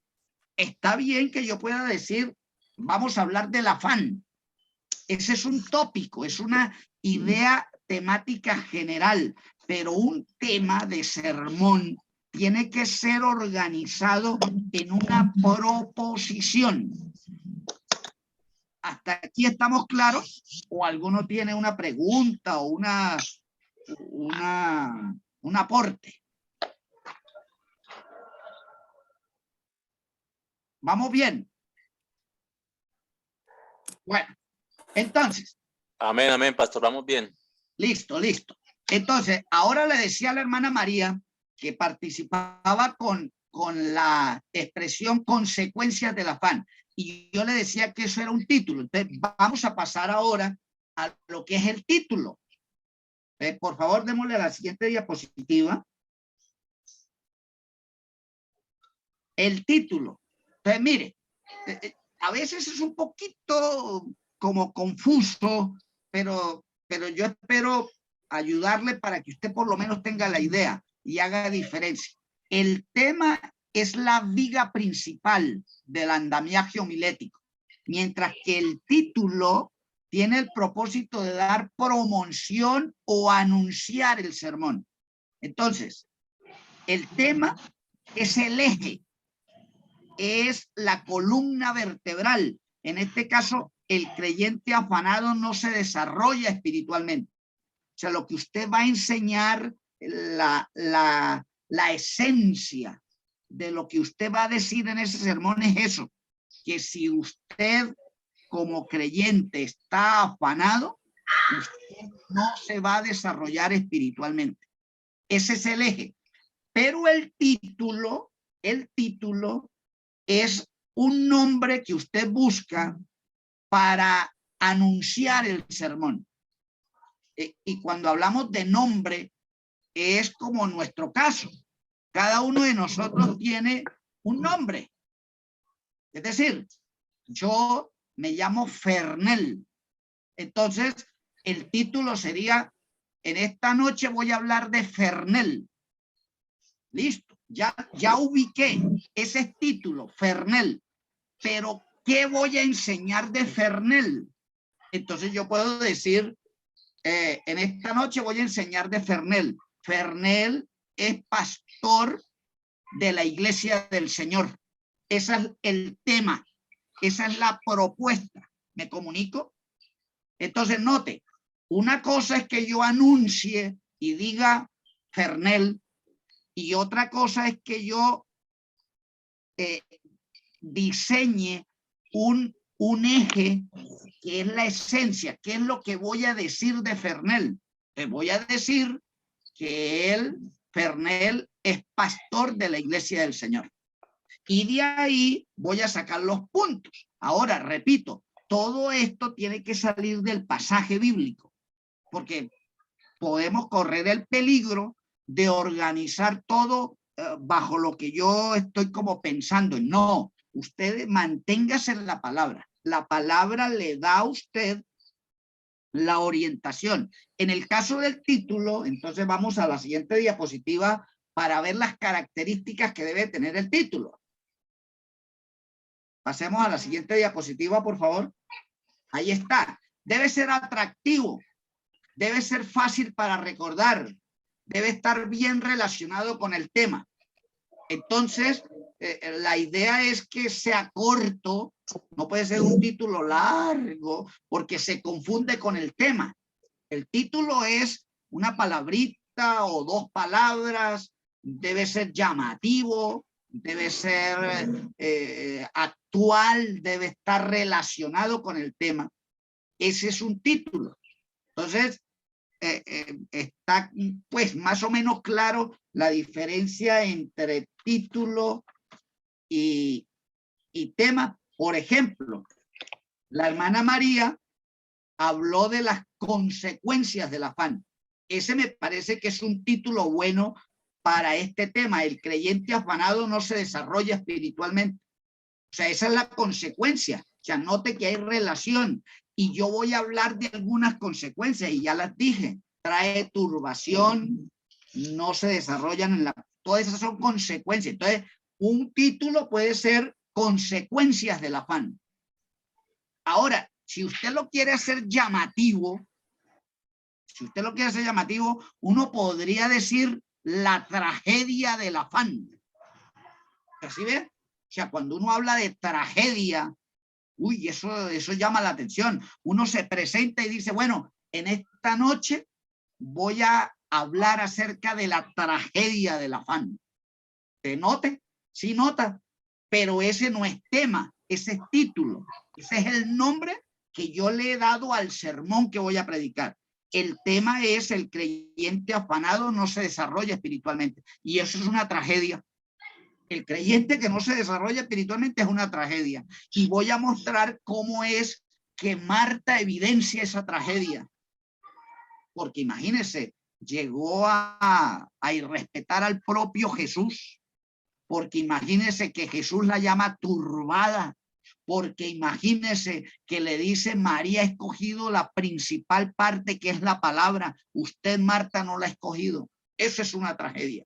[SPEAKER 3] está bien que yo pueda decir, vamos a hablar del afán. Ese es un tópico, es una idea temática general, pero un tema de sermón tiene que ser organizado en una proposición. ¿Hasta aquí estamos claros? ¿O alguno tiene una pregunta o un aporte? ¿Vamos bien? Bueno, entonces.
[SPEAKER 6] Amén, amén, pastor, vamos bien.
[SPEAKER 3] Listo, listo. Entonces, ahora le decía a la hermana María que participaba con la expresión consecuencias del afán. Y yo le decía que eso era un título. Entonces, vamos a pasar ahora a lo que es el título. Por favor, démosle a la siguiente diapositiva. El título. Entonces, mire, a veces es un poquito como confuso, pero yo espero ayudarle para que usted por lo menos tenga la idea y haga diferencia. El tema es la viga principal del andamiaje homilético, mientras que el título tiene el propósito de dar promoción o anunciar el sermón. Entonces, el tema es el eje, es la columna vertebral. En este caso, el creyente afanado no se desarrolla espiritualmente. O sea, lo que usted va a enseñar, la esencia de lo que usted va a decir en ese sermón es eso, que si usted como creyente está afanado, usted no se va a desarrollar espiritualmente. Ese es el eje. Pero el título es un nombre que usted busca para anunciar el sermón. Y cuando hablamos de nombre, es como nuestro caso. Cada uno de nosotros tiene un nombre. Es decir, yo me llamo Fernel. Entonces, el título sería, en esta noche voy a hablar de Fernel. Listo, ya ubiqué ese título, Fernel. Pero, ¿qué voy a enseñar de Fernel? Entonces yo puedo decir, en esta noche voy a enseñar de Fernel. Fernel es pastor de la iglesia del Señor. Ese es el tema. Esa es la propuesta. ¿Me comunico? Entonces, note, una cosa es que yo anuncie y diga Fernel, y otra cosa es que yo diseñe un eje que es la esencia. ¿Qué es lo que voy a decir de Fernel? Te voy a decir que Fernel es pastor de la iglesia del Señor. Y de ahí voy a sacar los puntos. Ahora, repito, todo esto tiene que salir del pasaje bíblico, porque podemos correr el peligro de organizar todo bajo lo que yo estoy como pensando. No, usted manténgase en la palabra. La palabra le da a usted la orientación. En el caso del título, entonces vamos a la siguiente diapositiva para ver las características que debe tener el título. Pasemos a la siguiente diapositiva, por favor. Ahí está. Debe ser atractivo, debe ser fácil para recordar, debe estar bien relacionado con el tema. Entonces, la idea es que sea corto, no puede ser un título largo porque se confunde con el tema. El título es una palabrita o dos palabras, debe ser llamativo, debe ser actual, debe estar relacionado con el tema. Ese es un título. Entonces, está pues más o menos claro la diferencia entre título y tema. Por ejemplo, la hermana María habló de las consecuencias del afán. ese me parece que es un título bueno para este tema. El creyente afanado no se desarrolla espiritualmente. O sea, esa es la consecuencia. O sea, note que hay relación. Y yo voy a hablar de algunas consecuencias y ya las dije. Trae turbación, no se desarrollan en la... Todas esas son consecuencias. Entonces, un título puede ser consecuencias del afán. Ahora, si usted lo quiere hacer llamativo, uno podría decir la tragedia del afán. ¿Así ve? O sea, cuando uno habla de tragedia, uy, eso llama la atención. Uno se presenta y dice, bueno, en esta noche voy a hablar acerca de la tragedia del afán. ¿Te note? Sí nota, pero ese no es tema, ese es título. Ese es el nombre que yo le he dado al sermón que voy a predicar. El tema es el creyente afanado no se desarrolla espiritualmente. Y eso es una tragedia. El creyente que no se desarrolla espiritualmente es una tragedia. Y voy a mostrar cómo es que Marta evidencia esa tragedia. Porque imagínense, llegó a irrespetar al propio Jesús. Porque imagínense que Jesús la llama turbada. Porque imagínense que le dice, María ha escogido la principal parte que es la palabra. Usted, Marta, no la ha escogido. Eso es una tragedia.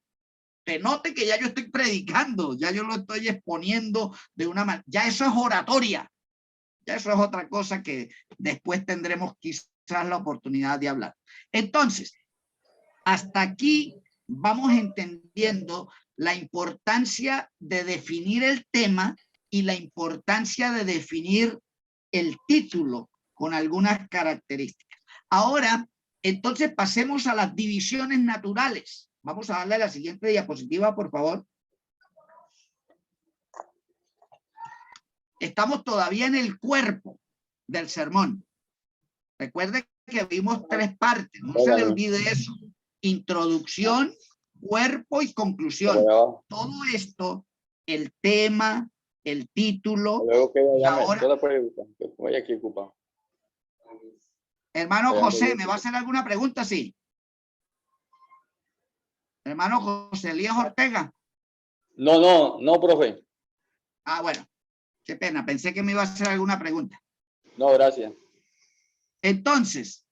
[SPEAKER 3] Te note que ya yo estoy predicando, ya yo lo estoy exponiendo de una manera, ya eso es oratoria, ya eso es otra cosa que después tendremos quizás la oportunidad de hablar. Entonces, hasta aquí vamos entendiendo la importancia de definir el tema y la importancia de definir el título con algunas características. Ahora, entonces pasemos a las divisiones naturales. Vamos a darle a la siguiente diapositiva, por favor. Estamos todavía en el cuerpo del sermón. Recuerde que vimos 3 partes, no se le olvide eso. Introducción, cuerpo y conclusión. Todo esto, el tema, el título. Y ahora,
[SPEAKER 12] voy aquí ocupado.
[SPEAKER 3] Hermano José, ¿me va a hacer alguna pregunta? Sí. Hermano José Elías Ortega.
[SPEAKER 12] No, profe.
[SPEAKER 3] Ah, bueno. Qué pena, pensé que me iba a hacer alguna pregunta.
[SPEAKER 12] No, gracias.
[SPEAKER 3] Entonces,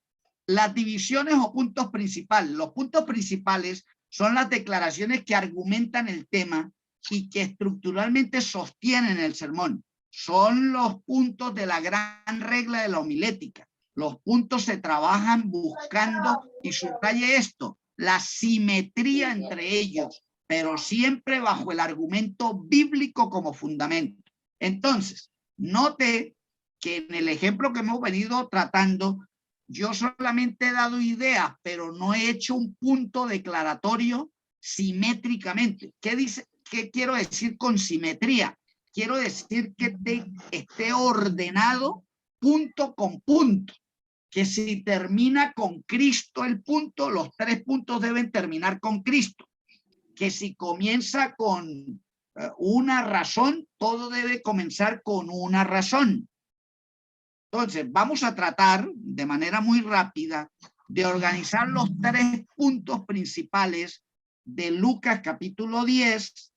[SPEAKER 3] las divisiones o puntos principales. Los puntos principales son las declaraciones que argumentan el tema y que estructuralmente sostienen el sermón. Son los puntos de la gran regla de la homilética. Los puntos se trabajan buscando, y subraye esto, la simetría entre ellos, pero siempre bajo el argumento bíblico como fundamento. Entonces, note que en el ejemplo que hemos venido tratando, yo solamente he dado ideas, pero no he hecho un punto declaratorio simétricamente. ¿Qué quiero decir con simetría? Quiero decir que esté ordenado punto con punto. Que si termina con Cristo el punto, los 3 puntos deben terminar con Cristo. Que si comienza con una razón, todo debe comenzar con una razón. Entonces, vamos a tratar de manera muy rápida de organizar los 3 puntos principales de Lucas capítulo 10,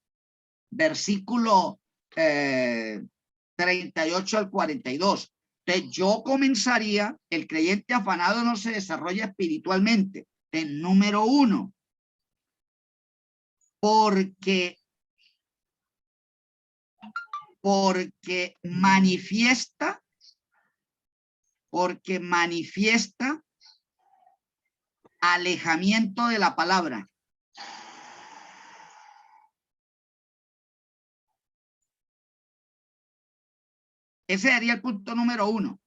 [SPEAKER 3] versículo 38 al 42. Entonces, yo comenzaría, el creyente afanado no se desarrolla espiritualmente. En número 1, porque manifiesta alejamiento de la palabra. Ese sería el punto número 1.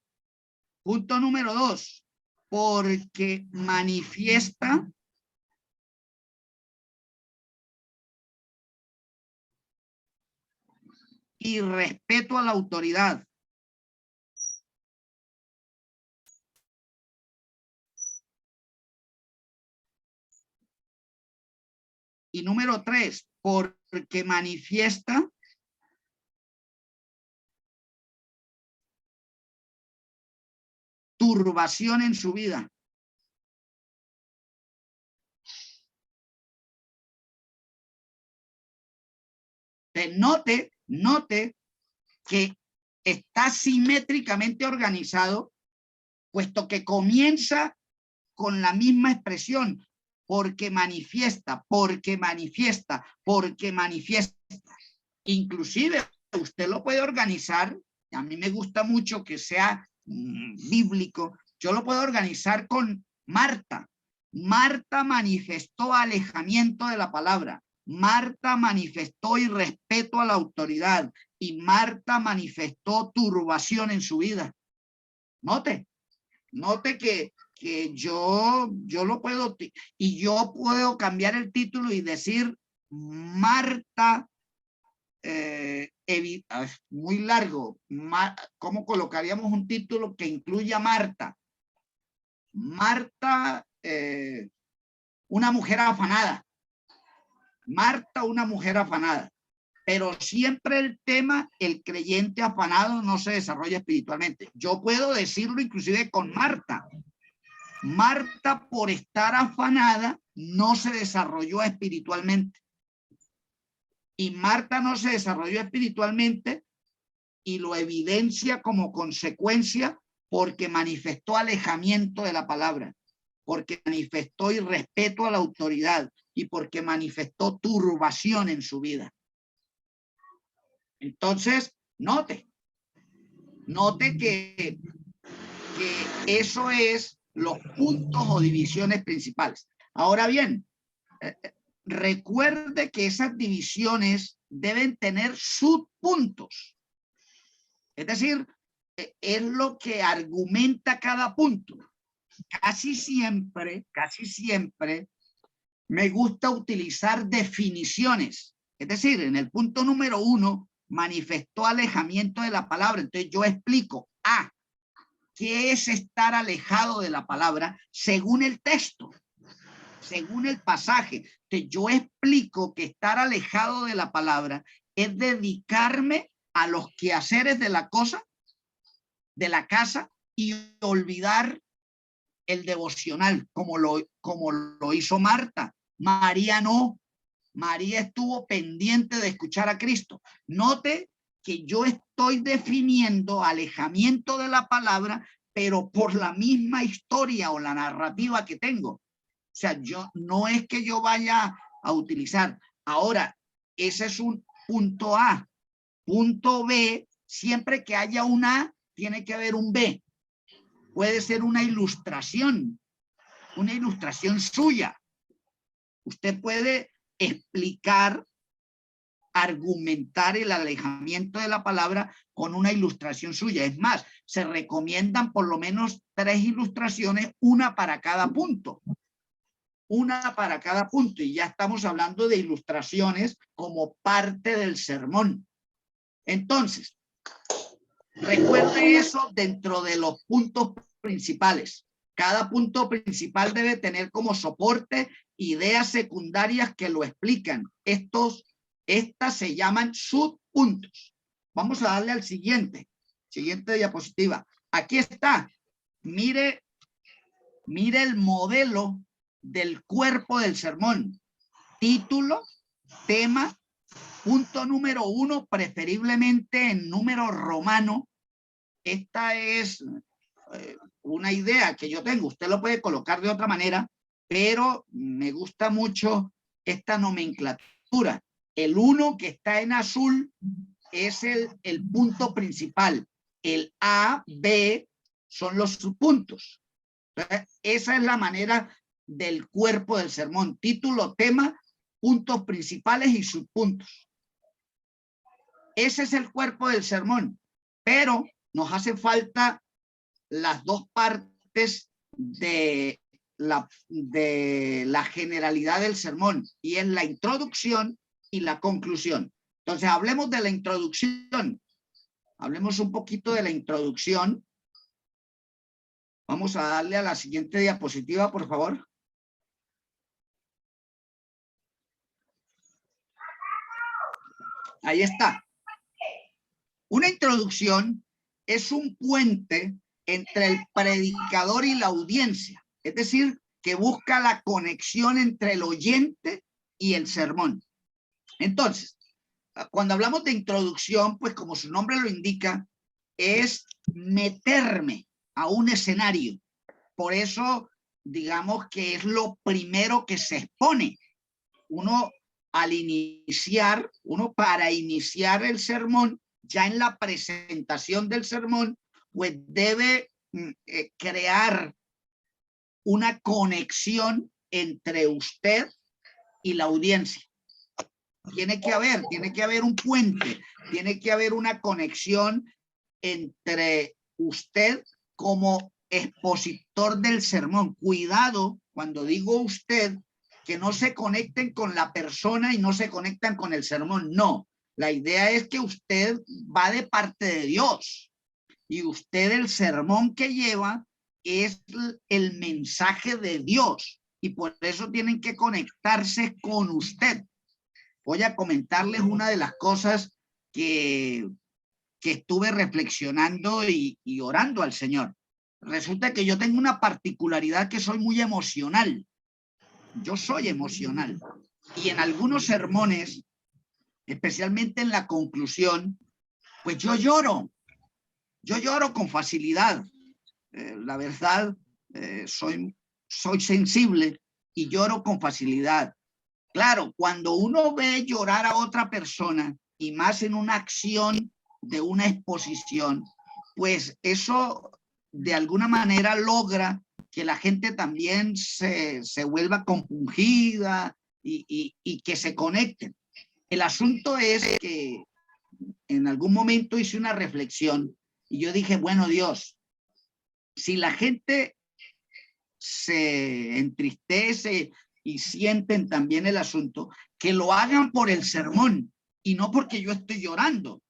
[SPEAKER 3] Punto número 2, porque manifiesta y respeto a la autoridad. Y número 3, porque manifiesta turbación en su vida. Note que está simétricamente organizado, puesto que comienza con la misma expresión, porque manifiesta, porque manifiesta, porque manifiesta. Inclusive usted lo puede organizar, a mí me gusta mucho que sea bíblico, yo lo puedo organizar con Marta. Marta manifestó alejamiento de la palabra. Marta manifestó irrespeto a la autoridad y Marta manifestó turbación en su vida. Note que yo lo puedo, y yo puedo cambiar el título y decir Marta, muy largo, ¿cómo colocaríamos un título que incluya Marta? Marta, una mujer afanada. Marta, una mujer afanada. Pero siempre el tema, el creyente afanado no se desarrolla espiritualmente. Yo puedo decirlo inclusive con Marta. Marta, por estar afanada, no se desarrolló espiritualmente. Y Marta no se desarrolló espiritualmente y lo evidencia como consecuencia porque manifestó alejamiento de la palabra, porque manifestó irrespeto a la autoridad y porque manifestó turbación en su vida. Entonces, note que eso es los puntos o divisiones principales. Ahora bien, recuerde que esas divisiones deben tener subpuntos. Es decir, es lo que argumenta cada punto. Casi siempre me gusta utilizar definiciones. Es decir, en el punto número 1, manifestó alejamiento de la palabra. Entonces yo explico, ¿qué es estar alejado de la palabra según el texto? Según el pasaje. Entonces yo explico que estar alejado de la palabra es dedicarme a los quehaceres de la casa y olvidar el devocional, como lo hizo Marta. María no. María estuvo pendiente de escuchar a Cristo. Note que yo estoy definiendo alejamiento de la palabra, pero por la misma historia o la narrativa que tengo. O sea, no es que yo vaya a utilizar. Ahora, ese es un punto A. Punto B, siempre que haya un A, tiene que haber un B. Puede ser una ilustración suya. Usted puede explicar, argumentar el alejamiento de la palabra con una ilustración suya. Es más, se recomiendan por lo menos 3 ilustraciones, una para cada punto. Una para cada punto. Y ya estamos hablando de ilustraciones como parte del sermón. Entonces, recuerde eso dentro de los puntos principales. Cada punto principal debe tener como soporte ideas secundarias que lo explican. Estas se llaman subpuntos. Vamos a darle al siguiente diapositiva. Aquí está. Mire el modelo del cuerpo del sermón. Título, tema, punto número 1, preferiblemente en número romano. Esta es una idea que yo tengo. Usted lo puede colocar de otra manera, pero me gusta mucho esta nomenclatura. El 1 que está en azul es el punto principal. El A, B son los subpuntos. Esa es la manera del cuerpo del sermón. Título, tema, puntos principales y subpuntos. Ese es el cuerpo del sermón, pero nos hace falta las dos partes de la generalidad del sermón, y es la introducción y la conclusión. Entonces, hablemos de la introducción. Hablemos un poquito de la introducción. Vamos a darle a la siguiente diapositiva, por favor. Ahí está. Una introducción es un puente entre el predicador y la audiencia. Es decir, que busca la conexión entre el oyente y el sermón. Entonces, cuando hablamos de introducción, pues como su nombre lo indica, es meterme a un escenario. Por eso, digamos que es lo primero que se expone. Uno para iniciar el sermón, ya en la presentación del sermón, pues debe crear una conexión entre usted y la audiencia. Tiene que haber un puente, tiene que haber una conexión entre usted como expositor del sermón. Cuidado cuando digo usted, que no se conecten con la persona y no se conectan con el sermón. No, la idea es que usted va de parte de Dios y usted el sermón que lleva es el mensaje de Dios y por eso tienen que conectarse con usted. Voy a comentarles una de las cosas que estuve reflexionando y orando al Señor. Resulta que yo tengo una particularidad que soy muy emocional. Yo soy emocional. Y en algunos sermones, especialmente en la conclusión, pues yo lloro. Yo lloro con facilidad. La verdad, soy sensible y lloro con facilidad. Claro, cuando uno ve llorar a otra persona y más en una acción de una exposición, pues eso de alguna manera logra que la gente también se vuelva compungida y que se conecten. El asunto es que en algún momento hice una reflexión y yo dije, bueno, Dios, si la gente se entristece y sienten también el asunto, que lo hagan por el sermón y no porque yo estoy llorando.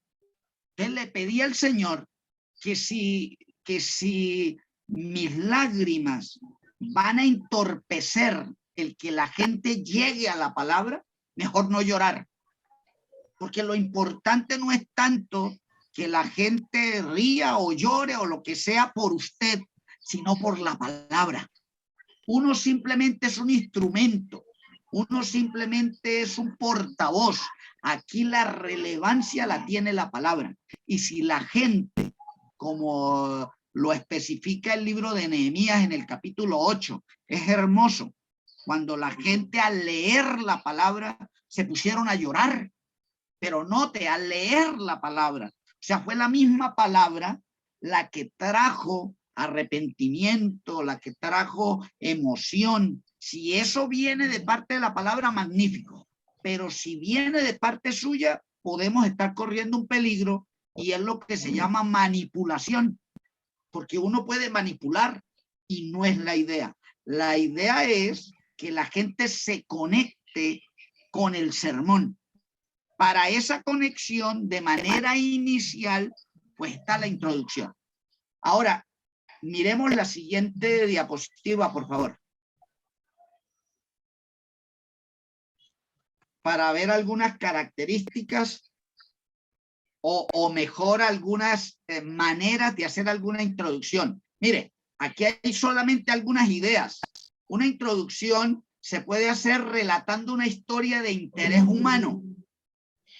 [SPEAKER 3] Entonces le pedí al Señor que si mis lágrimas van a entorpecer el que la gente llegue a la palabra, mejor no llorar. Porque lo importante no es tanto que la gente ría o llore o lo que sea por usted, sino por la palabra. Uno simplemente es un instrumento, uno simplemente es un portavoz. Aquí la relevancia la tiene la palabra. Y si la gente, como lo especifica el libro de Nehemías en el capítulo 8, es hermoso, cuando la gente al leer la palabra se pusieron a llorar, pero note, al leer la palabra, o sea, fue la misma palabra la que trajo arrepentimiento, la que trajo emoción. Si eso viene de parte de la palabra, magnífico. Pero si viene de parte suya, podemos estar corriendo un peligro y es lo que se llama manipulación. Porque uno puede manipular y no es la idea. La idea es que la gente se conecte con el sermón. Para esa conexión de manera inicial, pues está la introducción. Ahora, miremos la siguiente diapositiva, por favor. Para ver algunas características o mejor algunas maneras de hacer alguna introducción. Mire, aquí hay solamente algunas ideas. Una introducción se puede hacer relatando una historia de interés humano.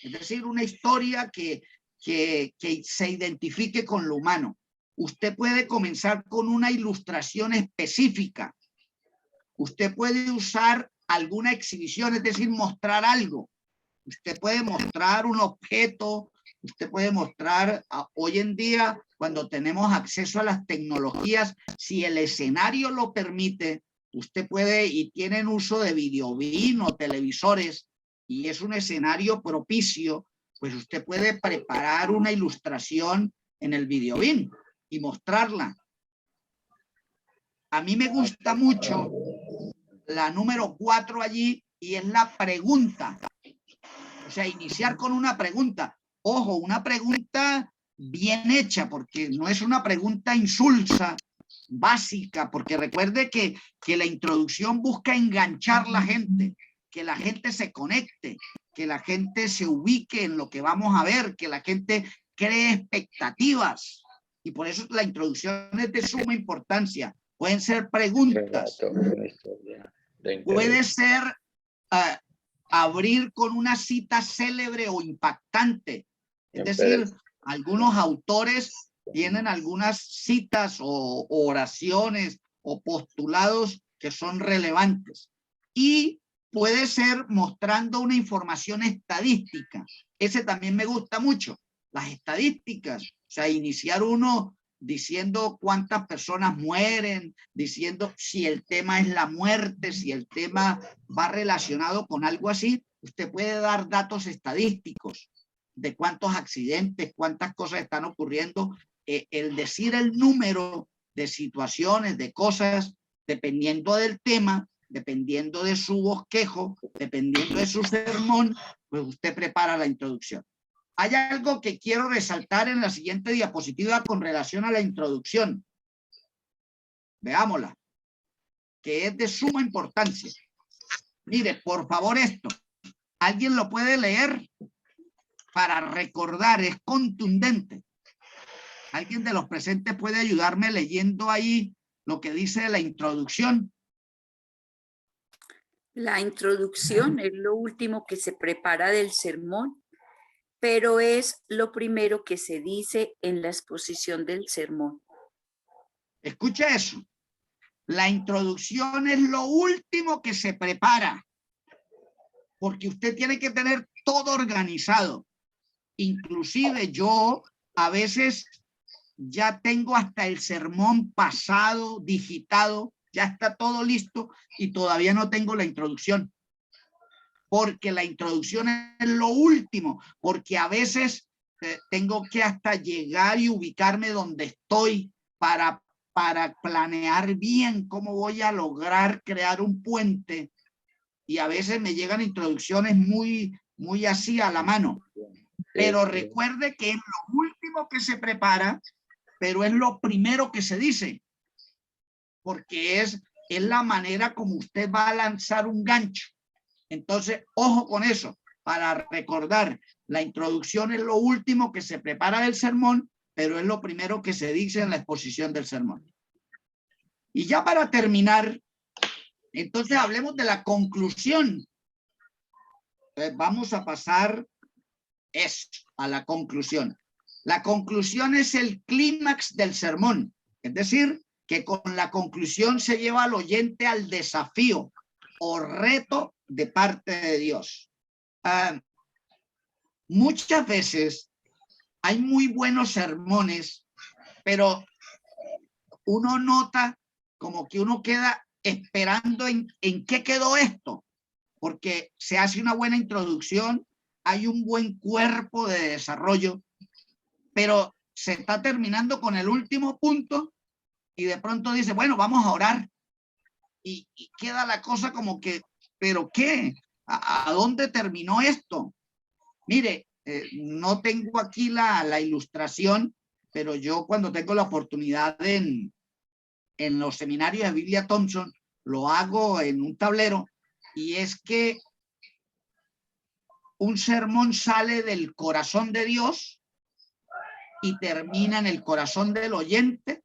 [SPEAKER 3] Es decir, una historia que se identifique con lo humano. Usted puede comenzar con una ilustración específica. Usted puede usar alguna exhibición, es decir, mostrar algo. Usted puede mostrar un objeto, usted puede mostrar, hoy en día, cuando tenemos acceso a las tecnologías, si el escenario lo permite, usted puede, y tienen uso de videobin o televisores, y es un escenario propicio, pues usted puede preparar una ilustración en el videobin y mostrarla. A mí me gusta mucho la número 4 allí, y es la pregunta. O sea, iniciar con una pregunta. Ojo, una pregunta bien hecha, porque no es una pregunta insulsa, básica, porque recuerde que la introducción busca enganchar a la gente, que la gente se conecte, que la gente se ubique en lo que vamos a ver, que la gente cree expectativas. Y por eso la introducción es de suma importancia. Pueden ser preguntas. Puede ser abrir con una cita célebre o impactante. Es decir, algunos autores tienen algunas citas o oraciones o postulados que son relevantes. Y puede ser mostrando una información estadística. Ese también me gusta mucho. Las estadísticas, o sea, iniciar uno diciendo cuántas personas mueren, diciendo si el tema es la muerte, si el tema va relacionado con algo así, usted puede dar datos estadísticos de cuántos accidentes, cuántas cosas están ocurriendo. El decir el número de situaciones, de cosas, dependiendo del tema, dependiendo de su bosquejo, dependiendo de su sermón, pues usted prepara la introducción. Hay algo que quiero resaltar en la siguiente diapositiva con relación a la introducción. Veámosla, que es de suma importancia. Mire, por favor, esto. ¿Alguien lo puede leer? Para recordar, es contundente. ¿Alguien de los presentes puede ayudarme leyendo ahí lo que dice la introducción?
[SPEAKER 5] La introducción es lo último que se prepara del sermón, pero es lo primero que se dice en la exposición del sermón.
[SPEAKER 3] Escucha eso. La introducción es lo último que se prepara, porque usted tiene que tener todo organizado. Inclusive yo a veces ya tengo hasta el sermón pasado, digitado, ya está todo listo y todavía no tengo la introducción. Porque la introducción es lo último, porque a veces tengo que hasta llegar y ubicarme donde estoy para planear bien cómo voy a lograr crear un puente. Y a veces me llegan introducciones muy así a la mano. Pero recuerde que es lo último que se prepara, pero es lo primero que se dice. Porque es la manera como usted va a lanzar un gancho. Entonces, ojo con eso, para recordar, la introducción es lo último que se prepara del sermón, pero es lo primero que se dice en la exposición del sermón. Y ya para terminar, entonces hablemos de la conclusión. Vamos a pasar a la conclusión. La conclusión es el clímax del sermón, es decir, que con la conclusión se lleva al oyente al desafío o reto de parte de Dios. Muchas veces hay muy buenos sermones, pero uno nota como que uno queda esperando en qué quedó esto, porque se hace una buena introducción, hay un buen cuerpo de desarrollo, pero se está terminando con el último punto y de pronto dice, bueno, vamos a orar. Y queda la cosa como que, ¿pero qué? ¿A dónde terminó esto? Mire, no tengo aquí la ilustración, pero yo cuando tengo la oportunidad en los seminarios de Biblia Thompson, lo hago en un tablero, y es que un sermón sale del corazón de Dios y termina en el corazón del oyente,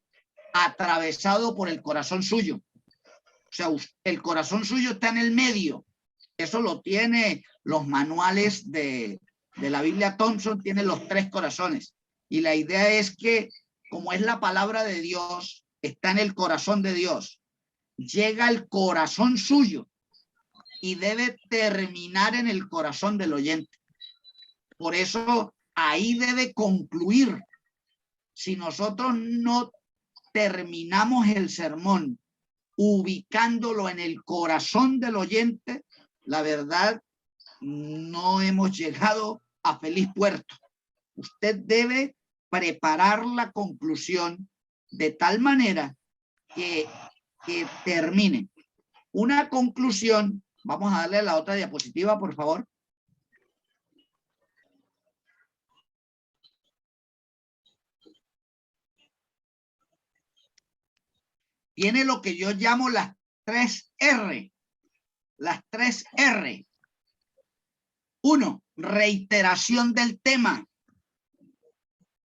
[SPEAKER 3] atravesado por el corazón suyo. O sea, el corazón suyo está en el medio. Eso lo tiene los manuales de la Biblia Thompson, tiene los 3 corazones. Y la idea es que, como es la palabra de Dios, está en el corazón de Dios, llega al corazón suyo y debe terminar en el corazón del oyente. Por eso ahí debe concluir. Si nosotros no terminamos el sermón ubicándolo en el corazón del oyente, la verdad, no hemos llegado a feliz puerto. Usted debe preparar la conclusión de tal manera que termine. Una conclusión, vamos a darle a la otra diapositiva, por favor. Tiene lo que yo llamo las 3 R. Las 3 R. 1, reiteración del tema.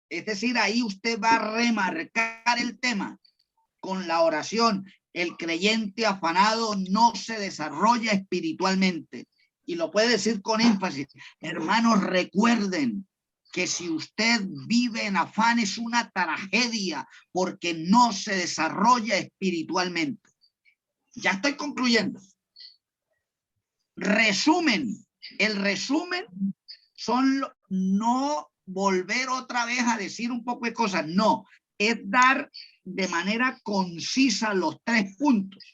[SPEAKER 3] Es decir, ahí usted va a remarcar el tema con la oración. El creyente afanado no se desarrolla espiritualmente. y lo puede decir con énfasis. Hermanos, recuerden que si usted vive en afán es una tragedia porque no se desarrolla espiritualmente. Ya estoy concluyendo. Resumen. El resumen son no volver otra vez a decir un poco de cosas. No, es dar de manera concisa los 3 puntos.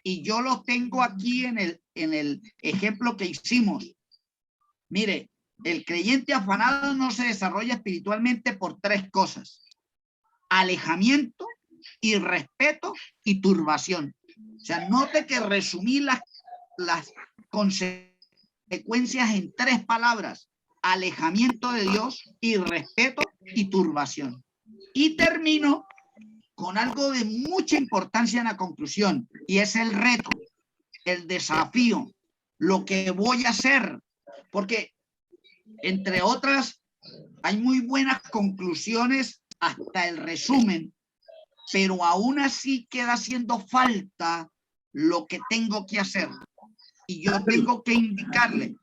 [SPEAKER 3] Y yo los tengo aquí en el ejemplo que hicimos. Mire, el creyente afanado no se desarrolla espiritualmente por 3 cosas: alejamiento, irrespeto y turbación. O sea, note que resumí las consecuencias en 3 palabras: alejamiento de Dios, irrespeto y turbación. Y termino con algo de mucha importancia en la conclusión, y es el reto, el desafío, lo que voy a hacer, porque entre otras hay muy buenas conclusiones hasta el resumen, pero aún así queda haciendo falta lo que tengo que hacer. Y yo tengo que indicarle,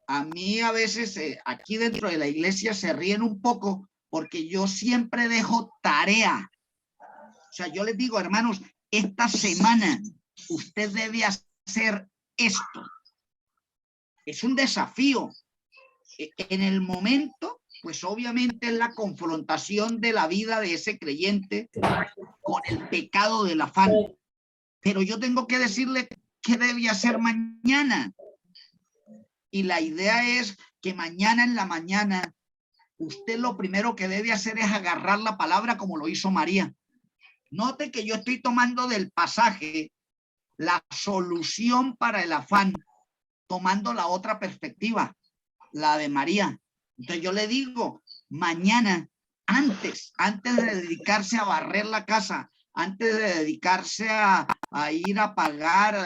[SPEAKER 3] a mí a veces aquí dentro de la iglesia se ríen un poco porque yo siempre dejo tarea. O sea, yo les digo, hermanos, esta semana usted debe hacer esto. Es un desafío. En el momento, pues obviamente es la confrontación de la vida de ese creyente con el pecado del afán. Pero yo tengo que decirle qué debe hacer mañana. Y la idea es que mañana en la mañana, usted lo primero que debe hacer es agarrar la palabra como lo hizo María. Note que yo estoy tomando del pasaje la solución para el afán, tomando la otra perspectiva, la de María. Entonces yo le digo, mañana, antes de dedicarse a barrer la casa, antes de dedicarse a ir a pagar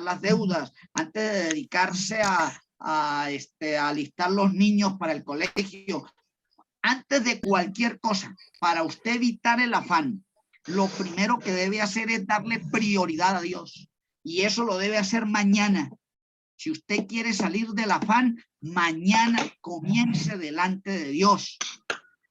[SPEAKER 3] las deudas, antes de dedicarse a alistar los niños para el colegio, antes de cualquier cosa, para usted evitar el afán, lo primero que debe hacer es darle prioridad a Dios. Y eso lo debe hacer mañana. Si usted quiere salir del afán, mañana comience delante de Dios,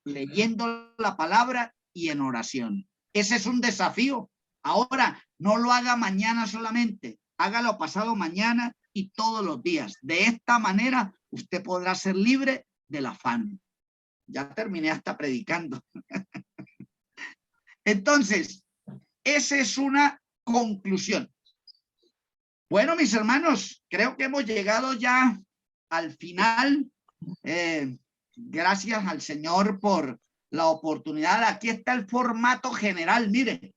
[SPEAKER 3] leyendo la palabra y en oración. Ese es un desafío. Ahora, no lo haga mañana solamente, hágalo pasado mañana y todos los días. De esta manera, usted podrá ser libre del afán. Ya terminé hasta predicando. Entonces, esa es una conclusión. Bueno, mis hermanos, creo que hemos llegado ya al final. Gracias al Señor por la oportunidad. Aquí está el formato general, mire,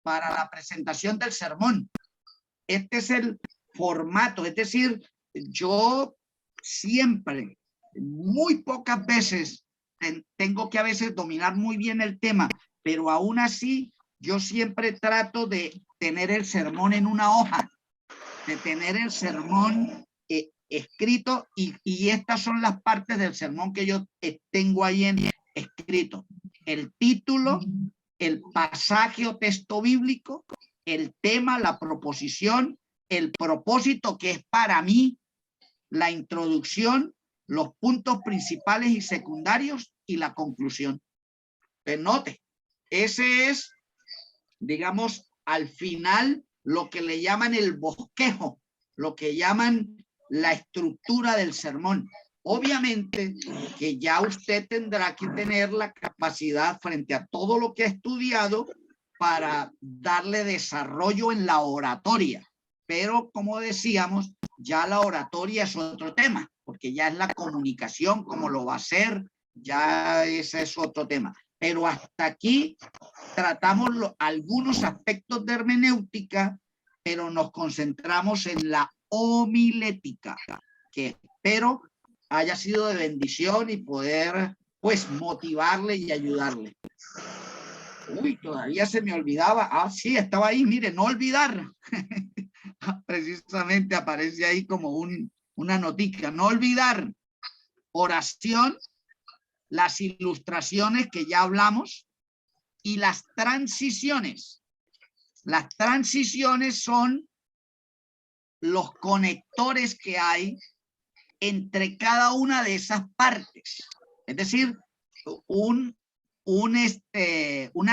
[SPEAKER 3] para la presentación del sermón. Este es el formato, es decir, yo siempre, muy pocas veces, tengo que a veces dominar muy bien el tema, pero aún así yo siempre trato de tener el sermón en una hoja, de tener el sermón escrito y estas son las partes del sermón que yo tengo ahí escrito. El título, el pasaje o texto bíblico, el tema, la proposición, el propósito que es para mí, la introducción, los puntos principales y secundarios y la conclusión. Note, ese es, digamos, al final lo que le llaman el bosquejo, lo que llaman la estructura del sermón. Obviamente que ya usted tendrá que tener la capacidad frente a todo lo que ha estudiado para darle desarrollo en la oratoria. Pero como decíamos, ya la oratoria es otro tema, porque ya es la comunicación, cómo lo va a hacer, ya ese es otro tema. Pero hasta aquí tratamos algunos aspectos de hermenéutica, pero nos concentramos en la homilética, que espero haya sido de bendición y poder, pues, motivarle y ayudarle. Uy, todavía se me olvidaba. Ah, sí, estaba ahí, mire, no olvidar. Precisamente aparece ahí como una notica. No olvidar. Oración, las ilustraciones que ya hablamos y las transiciones. Las transiciones son los conectores que hay entre cada una de esas partes. Es decir, una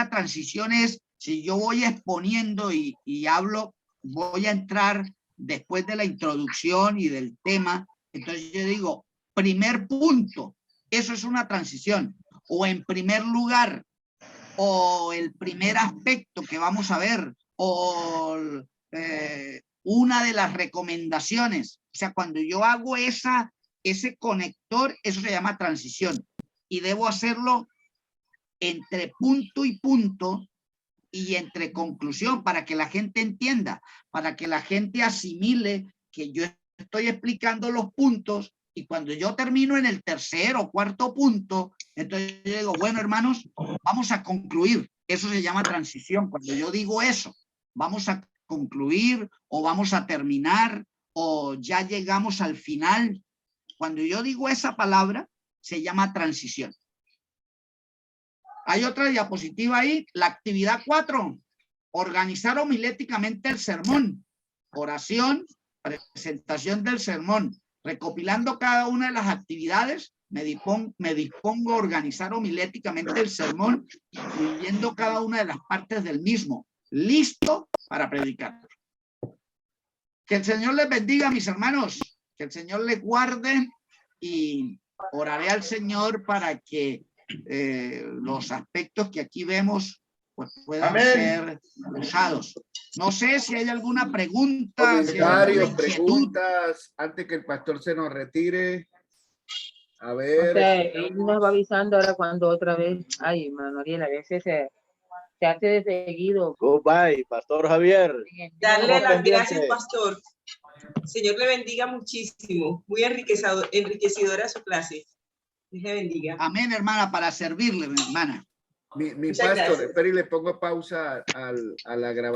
[SPEAKER 3] transición es, si yo voy exponiendo y hablo, voy a entrar después de la introducción y del tema, entonces yo digo, primer punto, eso es una transición, o en primer lugar, o el primer aspecto que vamos a ver, o una de las recomendaciones. O sea, cuando yo hago ese conector, eso se llama transición. Y debo hacerlo entre punto y punto y entre conclusión para que la gente entienda, para que la gente asimile que yo estoy explicando los puntos y cuando yo termino en el tercer o cuarto punto, entonces yo digo, bueno, hermanos, vamos a concluir. Eso se llama transición. Cuando yo digo eso, vamos a concluir o vamos a terminar o ya llegamos al final. Cuando yo digo esa palabra, se llama transición. Hay otra diapositiva ahí, la actividad 4, organizar homiléticamente el sermón, oración, presentación del sermón, recopilando cada una de las actividades, me dispongo a organizar homiléticamente el sermón, incluyendo cada una de las partes del mismo, listo para predicar. Que el Señor les bendiga, mis hermanos, que el Señor les guarde y oraré al Señor para que los aspectos que aquí vemos pues puedan ser usados. No sé si hay alguna pregunta.
[SPEAKER 2] Comentarios, preguntas, antes que el pastor se nos retire. A ver.
[SPEAKER 4] O sea, él nos va avisando ahora cuando otra vez. Ay, hermano Ariel, a veces se hace de seguido.
[SPEAKER 9] Goodbye, Pastor Javier.
[SPEAKER 13] Darle las gracias, pastor. Señor le bendiga muchísimo. Muy enriquecedora su clase. Dios le bendiga.
[SPEAKER 3] Amén, hermana, para servirle, mi hermana.
[SPEAKER 2] Mi pastor, espera y le pongo pausa a la grabación.